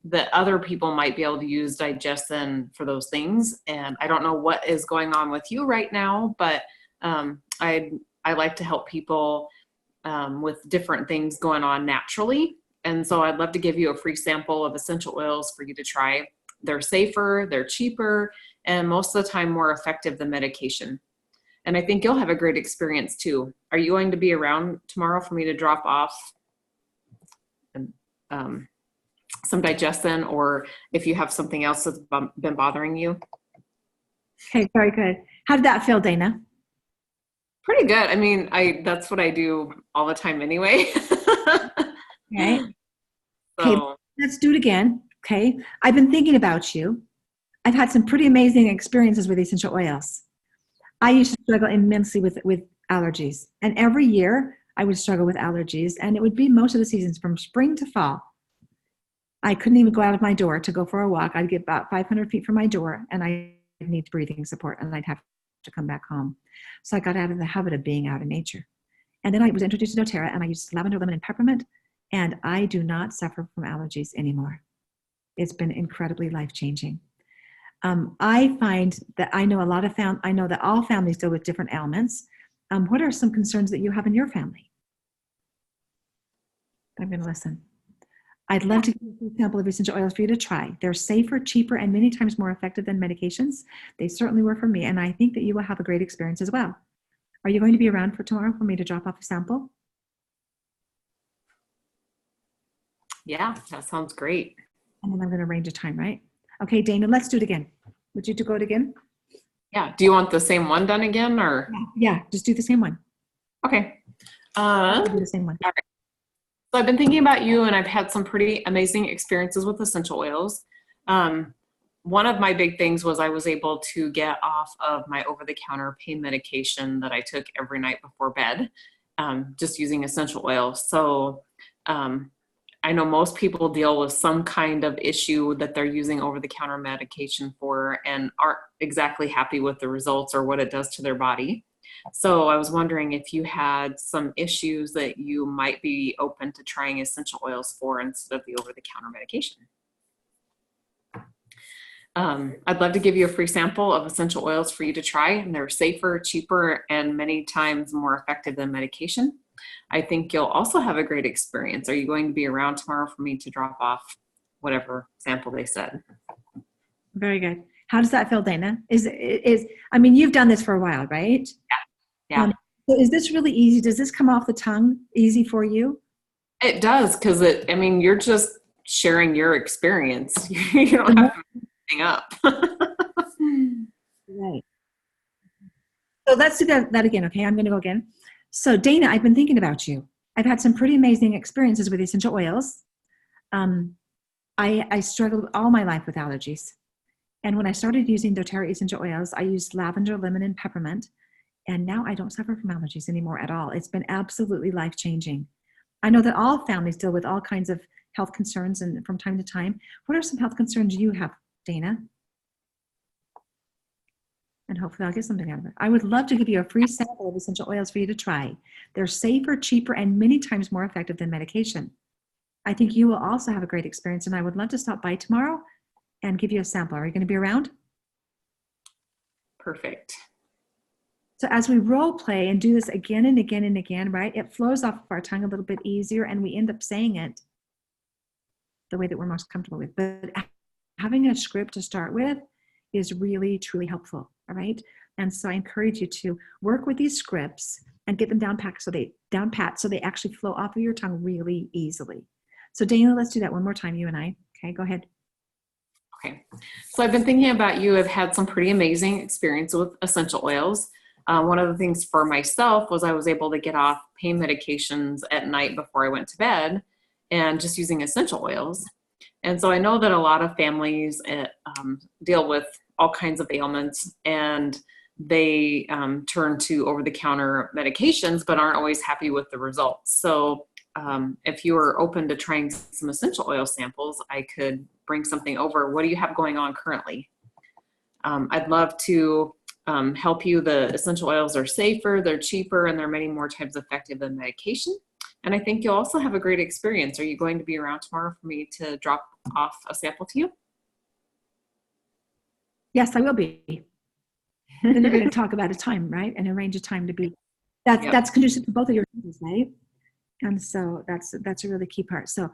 that other people might be able to use digestin for those things. And I don't know what is going on with you right now, but I like to help people with different things going on naturally. And so I'd love to give you a free sample of essential oils for you to try. They're safer, they're cheaper, and most of the time more effective than medication. And I think you'll have a great experience too. Are you going to be around tomorrow for me to drop off some digestin, or if you have something else that's been bothering you? Okay, very good. How did that feel, Dana? Pretty good. I mean, that's what I do all the time anyway. Okay. So, Okay, let's do it again. Okay. I've been thinking about you. I've had some pretty amazing experiences with essential oils. I used to struggle immensely with allergies. And every year I would struggle with allergies, and it would be most of the seasons from spring to fall. I couldn't even go out of my door to go for a walk. I'd get about 500 feet from my door and I'd need breathing support and I'd have to come back home. So I got out of the habit of being out in nature. And then I was introduced to doTERRA, and I used lavender, lemon, and peppermint, and I do not suffer from allergies anymore. It's been incredibly life-changing. I find that I know I know that all families deal with different ailments. What are some concerns that you have in your family? I'm going to listen. I'd love to give you an example of essential oils for you to try. They're safer, cheaper, and many times more effective than medications. They certainly were for me, and I think that you will have a great experience as well. Are you going to be around for tomorrow for me to drop off a sample? yeah, that sounds great. And then I'm going to arrange a time, right? Okay, Dana, let's do it again. Would you go it again? Yeah. Do you want the same one done again, or? Yeah, just do the same one. Okay. Do the same one. All right. So I've been thinking about you, and I've had some pretty amazing experiences with essential oils. One of my big things was I was able to get off of my over-the-counter pain medication that I took every night before bed, just using essential oils. So I know most people deal with some kind of issue that they're using over-the-counter medication for and aren't exactly happy with the results or what it does to their body. So I was wondering if you had some issues that you might be open to trying essential oils for instead of the over-the-counter medication. I'd love to give you a free sample of essential oils for you to try, and they're safer, cheaper, and many times more effective than medication. I think you'll also have a great experience. Are you going to be around tomorrow for me to drop off whatever sample they said? Very good. How does that feel, Dana? I mean, you've done this for a while, right? Yeah. So is this really easy? Does this come off the tongue easy for you? It does, because you're just sharing your experience. You don't have to make anything up. Right. So let's do that again, okay? I'm going to go again. So Dana, I've been thinking about you. I've had some pretty amazing experiences with essential oils. I struggled all my life with allergies. And when I started using doTERRA essential oils, I used lavender, lemon, and peppermint. And now I don't suffer from allergies anymore at all. It's been absolutely life-changing. I know that all families deal with all kinds of health concerns and from time to time. What are some health concerns you have, Dana? And hopefully I'll get something out of it. I would love to give you a free sample of essential oils for you to try. They're safer, cheaper, and many times more effective than medication. I think you will also have a great experience, and I would love to stop by tomorrow and give you a sample. Are you going to be around? Perfect. So as we role play and do this again and again and again, right, it flows off of our tongue a little bit easier, and we end up saying it the way that we're most comfortable with. But having a script to start with is really, truly helpful, all right? And so I encourage you to work with these scripts and get them down pat so they actually flow off of your tongue really easily. So Dana, let's do that one more time, you and I. Okay, go ahead. Okay. So I've been thinking about you. I've had some pretty amazing experience with essential oils. One of the things for myself was I was able to get off pain medications at night before I went to bed and just using essential oils. And so I know that a lot of families deal with all kinds of ailments, and they turn to over-the-counter medications but aren't always happy with the results. So if you are open to trying some essential oil samples, I could bring something over. What do you have going on currently? I'd love to help you. The essential oils are safer, they're cheaper, and they're many more times effective than medication. And I think you'll also have a great experience. Are you going to be around tomorrow for me to drop off a sample to you? Yes, I will be. Then you're going to talk about a time, right? And arrange a time to be. That's Yep. that's conducive to both of your things, right? And so that's a really key part. So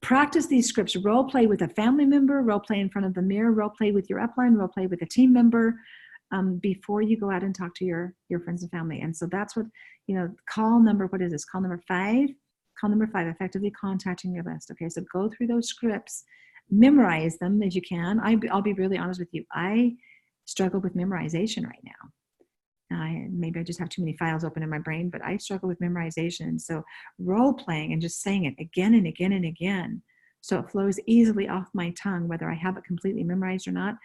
practice these scripts. Role play with a family member. Role play in front of the mirror. Role play with your upline. Role play with a team member before you go out and talk to your friends and family. And so that's what call number. What is this? Call number 5. Call number 5. Effectively contacting your list. Okay, so go through those scripts, memorize them as you can. I'll be really honest with you. I struggle with memorization right now. Maybe I just have too many files open in my brain, but I struggle with memorization. So role playing and just saying it again and again and again, so it flows easily off my tongue, whether I have it completely memorized or not.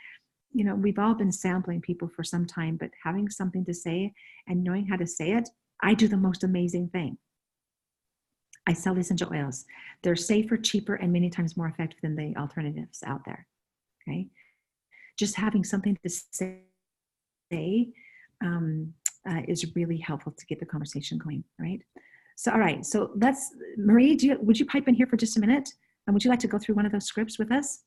We've all been sampling people for some time, but having something to say and knowing how to say it, I do the most amazing thing. I sell essential oils. They're safer, cheaper, and many times more effective than the alternatives out there. Okay. Just having something to say is really helpful to get the conversation going, right? So, all right. So Marie, would you pipe in here for just a minute? And would you like to go through one of those scripts with us?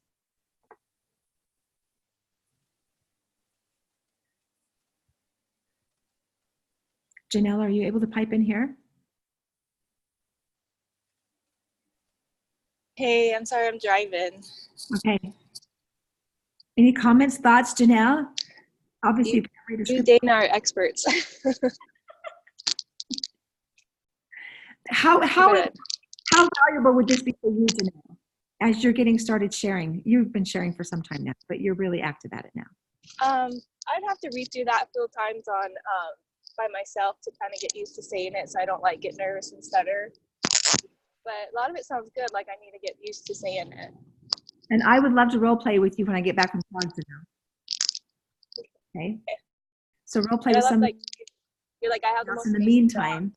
Janelle, are you able to pipe in here? Hey, I'm sorry, I'm driving. Okay. Any comments, thoughts, Janelle? Obviously, You Dana are experts. How valuable would this be for you, Janelle, as you're getting started sharing? You've been sharing for some time now, but you're really active at it now. I'd have to read through that a few times on by myself to kind of get used to saying it, so I don't get nervous and stutter. But a lot of it sounds good. I need to get used to saying it. And I would love to role play with you when I get back from college. Okay. So role play with somebody. You're I have the most in the meantime.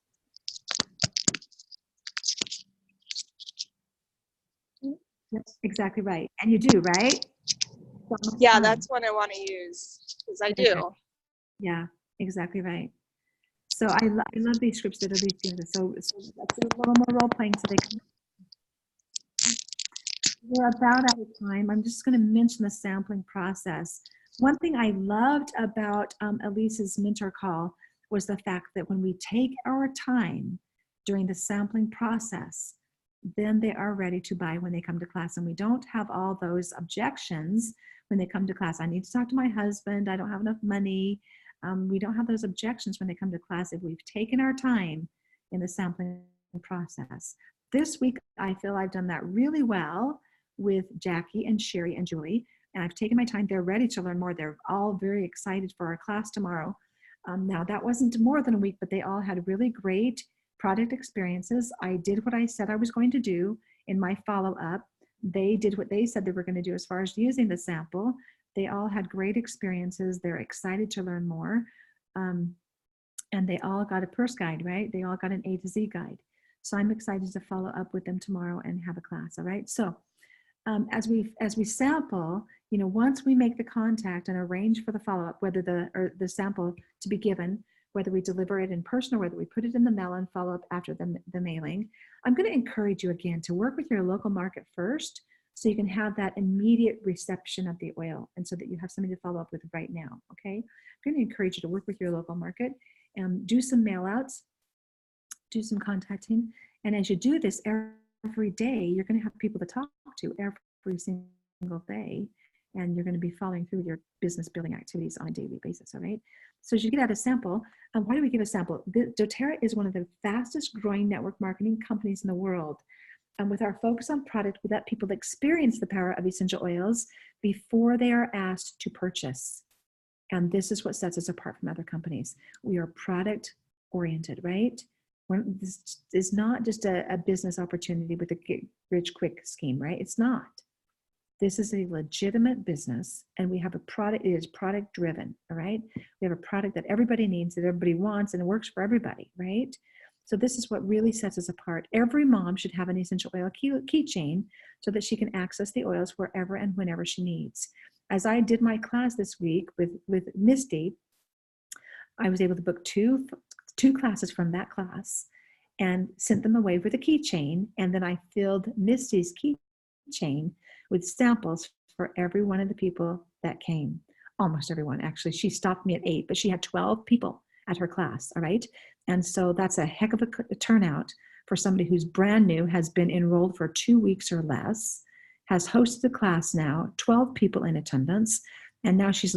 That's exactly right. And you do, right? Yeah, that's what I want to use, because I do. Yeah, exactly right. So I love these scripts that are these things. So that's a little more role playing so they can. We're about out of time. I'm just going to mention the sampling process. One thing I loved about Elise's mentor call was the fact that when we take our time during the sampling process, then they are ready to buy when they come to class. And we don't have all those objections when they come to class. I need to talk to my husband. I don't have enough money. We don't have those objections when they come to class if we've taken our time in the sampling process. This week, I feel I've done that really well with Jackie and Sherry and Julie. And I've taken my time. They're ready to learn more. They're all very excited for our class tomorrow. Now, that wasn't more than a week, but they all had really great product experiences. I did what I said I was going to do in my follow-up. They did what they said they were going to do as far as using the sample. They all had great experiences. They're excited to learn more. And they all got a purse guide, right? They all got an A to Z guide. So I'm excited to follow up with them tomorrow and have a class, all right? So as we sample, once we make the contact and arrange for the follow-up, whether the sample to be given, whether we deliver it in person or whether we put it in the mail and follow up after the mailing, I'm going to encourage you again to work with your local market first so you can have that immediate reception of the oil and so that you have something to follow up with right now, okay? I'm going to encourage you to work with your local market and do some mail outs, do some contacting, and as you do this every day, you're going to have people to talk to every single day, and you're going to be following through with your business building activities on a daily basis, all right? So as you get out a sample, why do we give a sample? doTERRA is one of the fastest growing network marketing companies in the world. And with our focus on product, we let people experience the power of essential oils before they are asked to purchase. And this is what sets us apart from other companies. We are product oriented, right? This is not just a business opportunity with a get rich quick scheme, right? It's not. This is a legitimate business, and we have a product. It is product driven, all right? We have a product that everybody needs, that everybody wants, and it works for everybody, right? So this is what really sets us apart. Every mom should have an essential oil keychain so that she can access the oils wherever and whenever she needs. As I did my class this week with Misty, I was able to book two classes from that class, and sent them away with a keychain. And then I filled Misty's keychain with samples for every one of the people that came. Almost everyone, actually. She stopped me at 8, but she had 12 people at her class, all right? And so that's a heck of a turnout for somebody who's brand new, has been enrolled for 2 weeks or less, has hosted the class now, 12 people in attendance, and now she's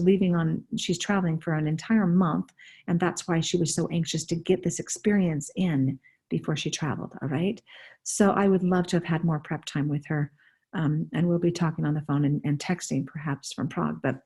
traveling for an entire month, and that's why she was so anxious to get this experience in before she traveled, all right? So I would love to have had more prep time with her, and we'll be talking on the phone and texting perhaps from Prague, but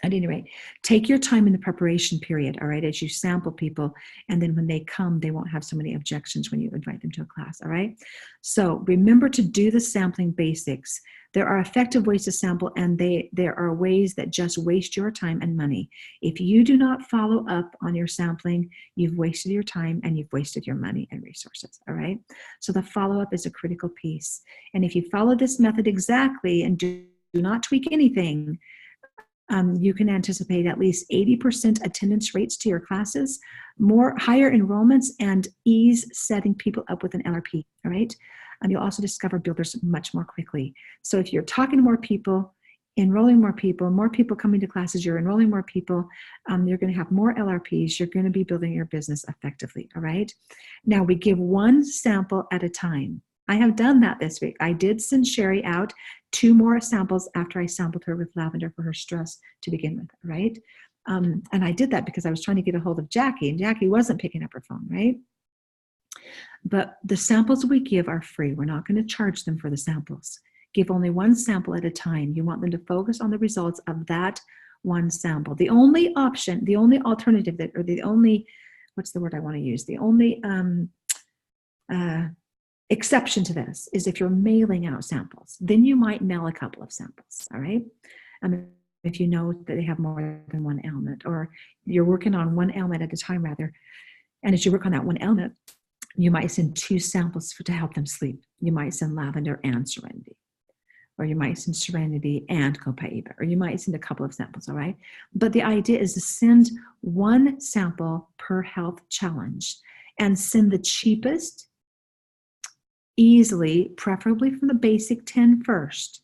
at any rate, take your time in the preparation period, all right, as you sample people, and then when they come, they won't have so many objections when you invite them to a class, all right? So remember to do the sampling basics. There are effective ways to sample, and there are ways that just waste your time and money. If you do not follow up on your sampling, you've wasted your time and you've wasted your money and resources, all right? So the follow-up is a critical piece. And if you follow this method exactly and do not tweak anything, you can anticipate at least 80% attendance rates to your classes, higher enrollments, and ease setting people up with an LRP, all right? You'll also discover builders much more quickly. So if you're talking to more people, enrolling more people coming to classes, you're enrolling more people, you're gonna have more LRPs, you're gonna be building your business effectively, all right? Now we give one sample at a time. I have done that this week. I did send Sherry out 2 more samples after I sampled her with lavender for her stress to begin with, right? And I did that because I was trying to get a hold of Jackie, and Jackie wasn't picking up her phone, right? But the samples we give are free. We're not going to charge them for the samples. Give only one sample at a time. You want them to focus on the results of that one sample. The only option, the only alternative that, or the only, what's the word I want to use? The only exception to this is if you're mailing out samples. Then you might mail a couple of samples, all right? If you know that they have more than one element, or you're working on one element at a time rather, and as you work on that one element, you might send 2 samples to help them sleep. You might send lavender and serenity, or you might send serenity and copaiba, or you might send a couple of samples, all right? But the idea is to send 1 sample per health challenge and send the cheapest, easily, preferably from the basic 10 first.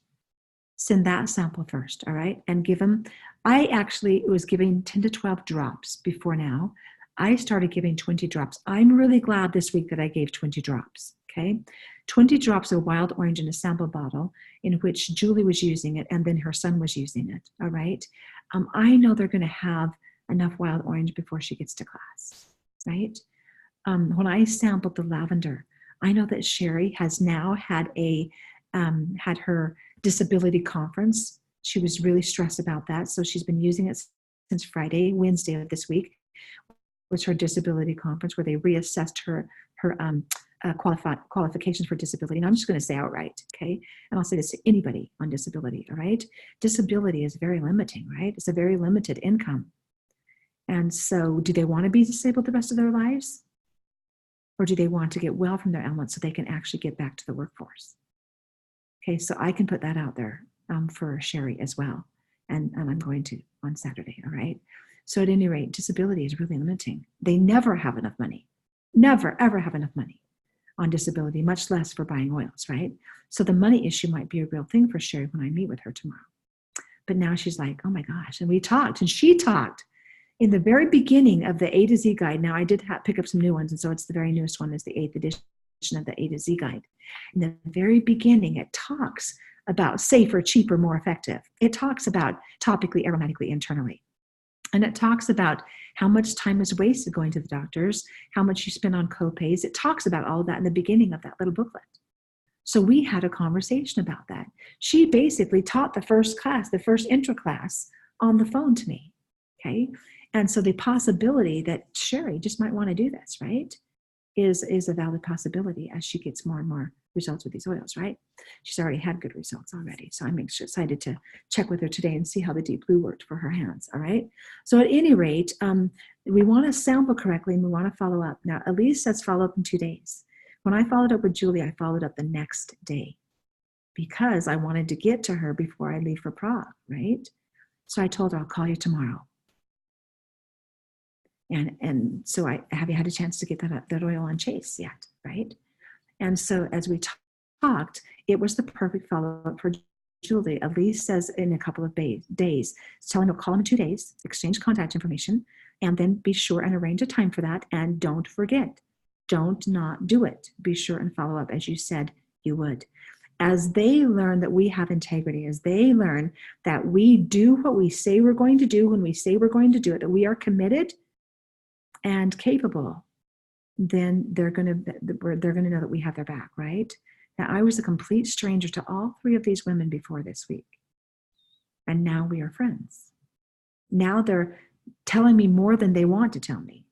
Send that sample first, all right? And give them, I actually was giving 10 to 12 drops before now. I started giving 20 drops. I'm really glad this week that I gave 20 drops, okay? 20 drops of wild orange in a sample bottle in which Julie was using it and then her son was using it, all right? I know they're gonna have enough wild orange before she gets to class, right? When I sampled the lavender, I know that Sherry has now had had her disability conference. She was really stressed about that, so she's been using it since Wednesday of this week was her disability conference where they reassessed her qualifications for disability. And I'm just going to say outright, okay? And I'll say this to anybody on disability, all right? Disability is very limiting, right? It's a very limited income. And so do they want to be disabled the rest of their lives? Or do they want to get well from their ailments so they can actually get back to the workforce? Okay, so I can put that out there for Sherry as well. And I'm going to on Saturday, all right? So at any rate, disability is really limiting. They never have enough money, never, ever have enough money on disability, much less for buying oils, right? So the money issue might be a real thing for Sherry when I meet with her tomorrow. But now she's like, oh my gosh, and we talked, and she talked in the very beginning of the A to Z guide. Now I did pick up some new ones, and so it's the very newest one is the 8th edition of the A to Z guide. In the very beginning, it talks about safer, cheaper, more effective. It talks about topically, aromatically, internally. And it talks about how much time is wasted going to the doctors, how much you spend on copays. It talks about all of that in the beginning of that little booklet. So we had a conversation about that. She basically taught the first class, the first intro class on the phone to me, okay? And so the possibility that Sherry just might want to do this, right, is a valid possibility as she gets more and more results with these oils, right? She's already had good results already. So I'm excited to check with her today and see how the deep blue worked for her hands, all right? So at any rate, we want to sample correctly and we want to follow up. Now, Elise says follow up in 2 days. When I followed up with Julie, I followed up the next day because I wanted to get to her before I leave for Prague, right? So I told her, I'll call you tomorrow. And so have you had a chance to get that oil on Chase yet, right? And so as we talked, it was the perfect follow-up for Julie. Elise says in a couple of days, tell him to call him in 2 days, exchange contact information, and then be sure and arrange a time for that. And don't forget, don't not do it. Be sure and follow up as you said you would. As they learn that we have integrity, as they learn that we do what we say we're going to do when we say we're going to do it, that we are committed and capable, then they're going to know that we have their back, right? Now, I was a complete stranger to all 3 of these women before this week, and now we are friends. Now they're telling me more than they want to tell me.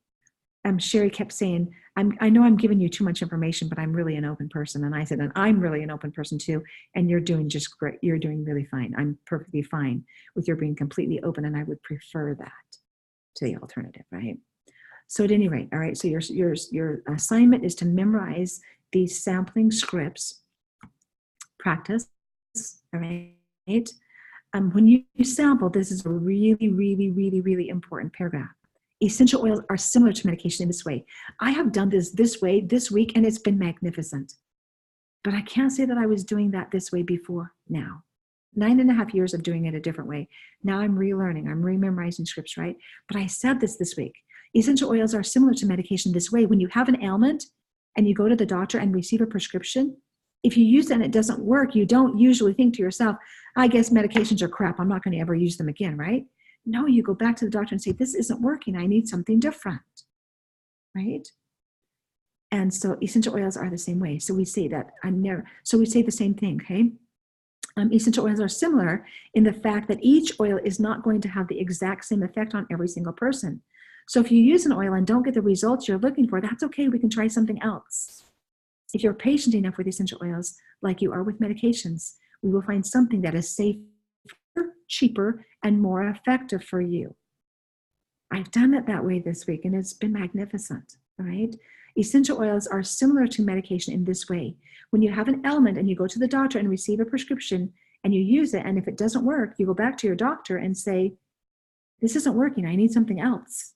Sherry kept saying, I know I'm giving you too much information, but I'm really an open person. And I said, and I'm really an open person too, and you're doing just great. You're doing really fine. I'm perfectly fine with your being completely open, and I would prefer that to the alternative, right? So at any rate, all right, so your assignment is to memorize these sampling scripts, practice, all right? When you sample, this is a really, really, really, really important paragraph. Essential oils are similar to medication in this way. I have done this way this week, and it's been magnificent. But I can't say that I was doing that this way before now. 9.5 years of doing it a different way. Now I'm relearning, I'm rememorizing scripts, right? But I said this week. Essential oils are similar to medication this way. When you have an ailment and you go to the doctor and receive a prescription, if you use it and it doesn't work, you don't usually think to yourself, I guess medications are crap, I'm not going to ever use them again, right? No, you go back to the doctor and say, this isn't working, I need something different, right? And so essential oils are the same way. So we say that, so we say the same thing, okay? Essential oils are similar in the fact that each oil is not going to have the exact same effect on every single person. So if you use an oil and don't get the results you're looking for, that's okay, we can try something else. If you're patient enough with essential oils, like you are with medications, we will find something that is safer, cheaper, and more effective for you. I've done it that way this week, and it's been magnificent, all right? Essential oils are similar to medication in this way. When you have an ailment and you go to the doctor and receive a prescription and you use it, and if it doesn't work, you go back to your doctor and say, this isn't working, I need something else.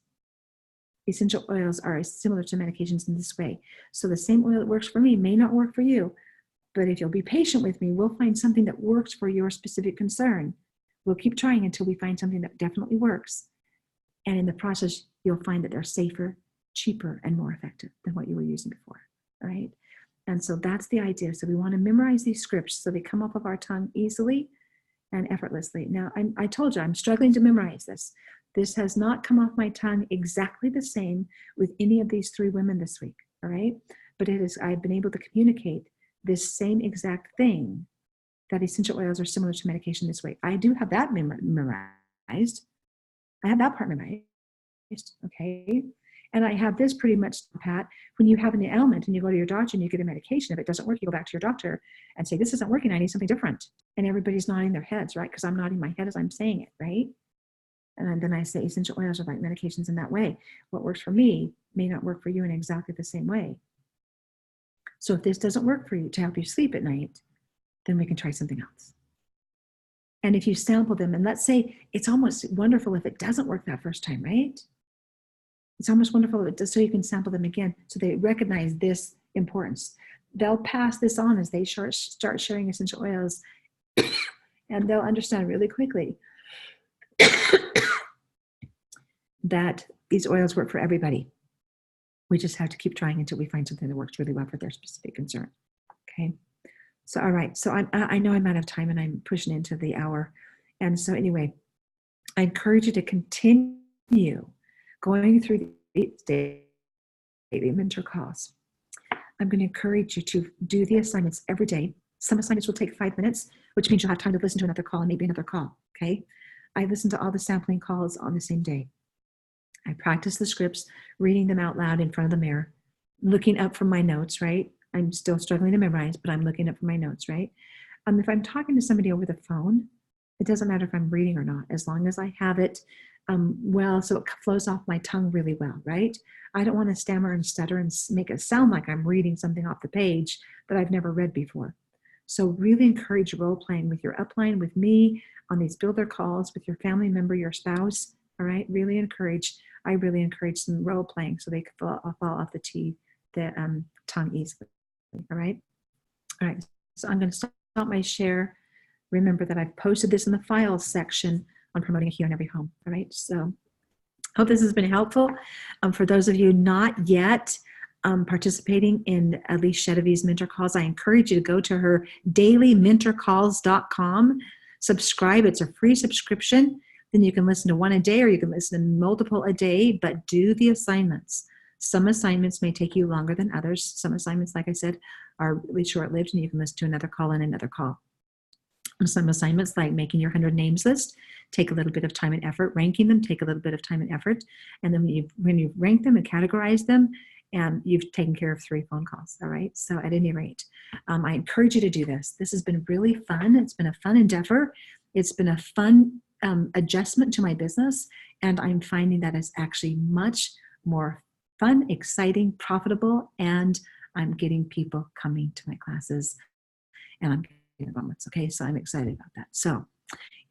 Essential oils are similar to medications in this way. So the same oil that works for me may not work for you, but if you'll be patient with me, we'll find something that works for your specific concern. We'll keep trying until we find something that definitely works. And in the process, you'll find that they're safer, cheaper, and more effective than what you were using before, all right? And so that's the idea. So we want to memorize these scripts so they come off of our tongue easily and effortlessly. Now, I told you, I'm struggling to memorize this. This has not come off my tongue exactly the same with any of these 3 women this week, all right? But I've been able to communicate this same exact thing, that essential oils are similar to medication this way. I do have that memorized. I have that part memorized, okay? And I have this pretty much, Pat, when you have an ailment and you go to your doctor and you get a medication, if it doesn't work, you go back to your doctor and say, this isn't working, I need something different. And everybody's nodding their heads, right? Because I'm nodding my head as I'm saying it, right? And then I say essential oils are like medications in that way. What works for me may not work for you in exactly the same way. So if this doesn't work for you to help you sleep at night, then we can try something else. And if you sample them, and let's say it's almost wonderful if it doesn't work that first time, right? It's almost wonderful if it does, so you can sample them again so they recognize this importance. They'll pass this on as they start sharing essential oils, and they'll understand really quickly that these oils work for everybody. We just have to keep trying until we find something that works really well for their specific concern, okay? So, all right, so I know I'm out of time and I'm pushing into the hour. And so anyway, I encourage you to continue going through the daily mentor calls. I'm going to encourage you to do the assignments every day. Some assignments will take 5 minutes, which means you'll have time to listen to another call and maybe another call, okay? I listen to all the sampling calls on the same day. I practice the scripts, reading them out loud in front of the mirror, looking up from my notes, right? I'm still struggling to memorize, but I'm looking up from my notes, right? If I'm talking to somebody over the phone, it doesn't matter if I'm reading or not, as long as I have it well, so it flows off my tongue really well, right? I don't want to stammer and stutter and make it sound like I'm reading something off the page that I've never read before. So really encourage role playing with your upline, with me, on these builder calls, with your family member, your spouse, all right? Really encourage I really encourage some role playing so they can fall off the tongue easily. All right. All right. So I'm going to stop my share. Remember that I've posted this in the files section on promoting a Hero in every home. All right. So hope this has been helpful. For those of you not yet participating in Elise Chedevy's mentor calls, I encourage you to go to her dailymentorcalls.com. Subscribe. It's a free subscription. Then you can listen to one a day or you can listen to multiple a day, but do the assignments. Some assignments may take you longer than others. Some assignments, like I said, are really short-lived and you can listen to another call and another call. Some assignments like making your 100 names list take a little bit of time and effort. Ranking them take a little bit of time and effort. And then when you rank them and categorize them, you've taken care of 3 phone calls. All right. So at any rate, I encourage you to do this. This has been really fun. It's been a fun endeavor. It's been a fun adjustment to my business. And I'm finding that it's actually much more fun, exciting, profitable, and I'm getting people coming to my classes and I'm getting moments. Okay. So I'm excited about that. So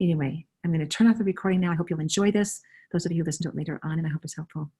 anyway, I'm going to turn off the recording now. I hope you'll enjoy this. Those of you who listen to it later on, and I hope it's helpful.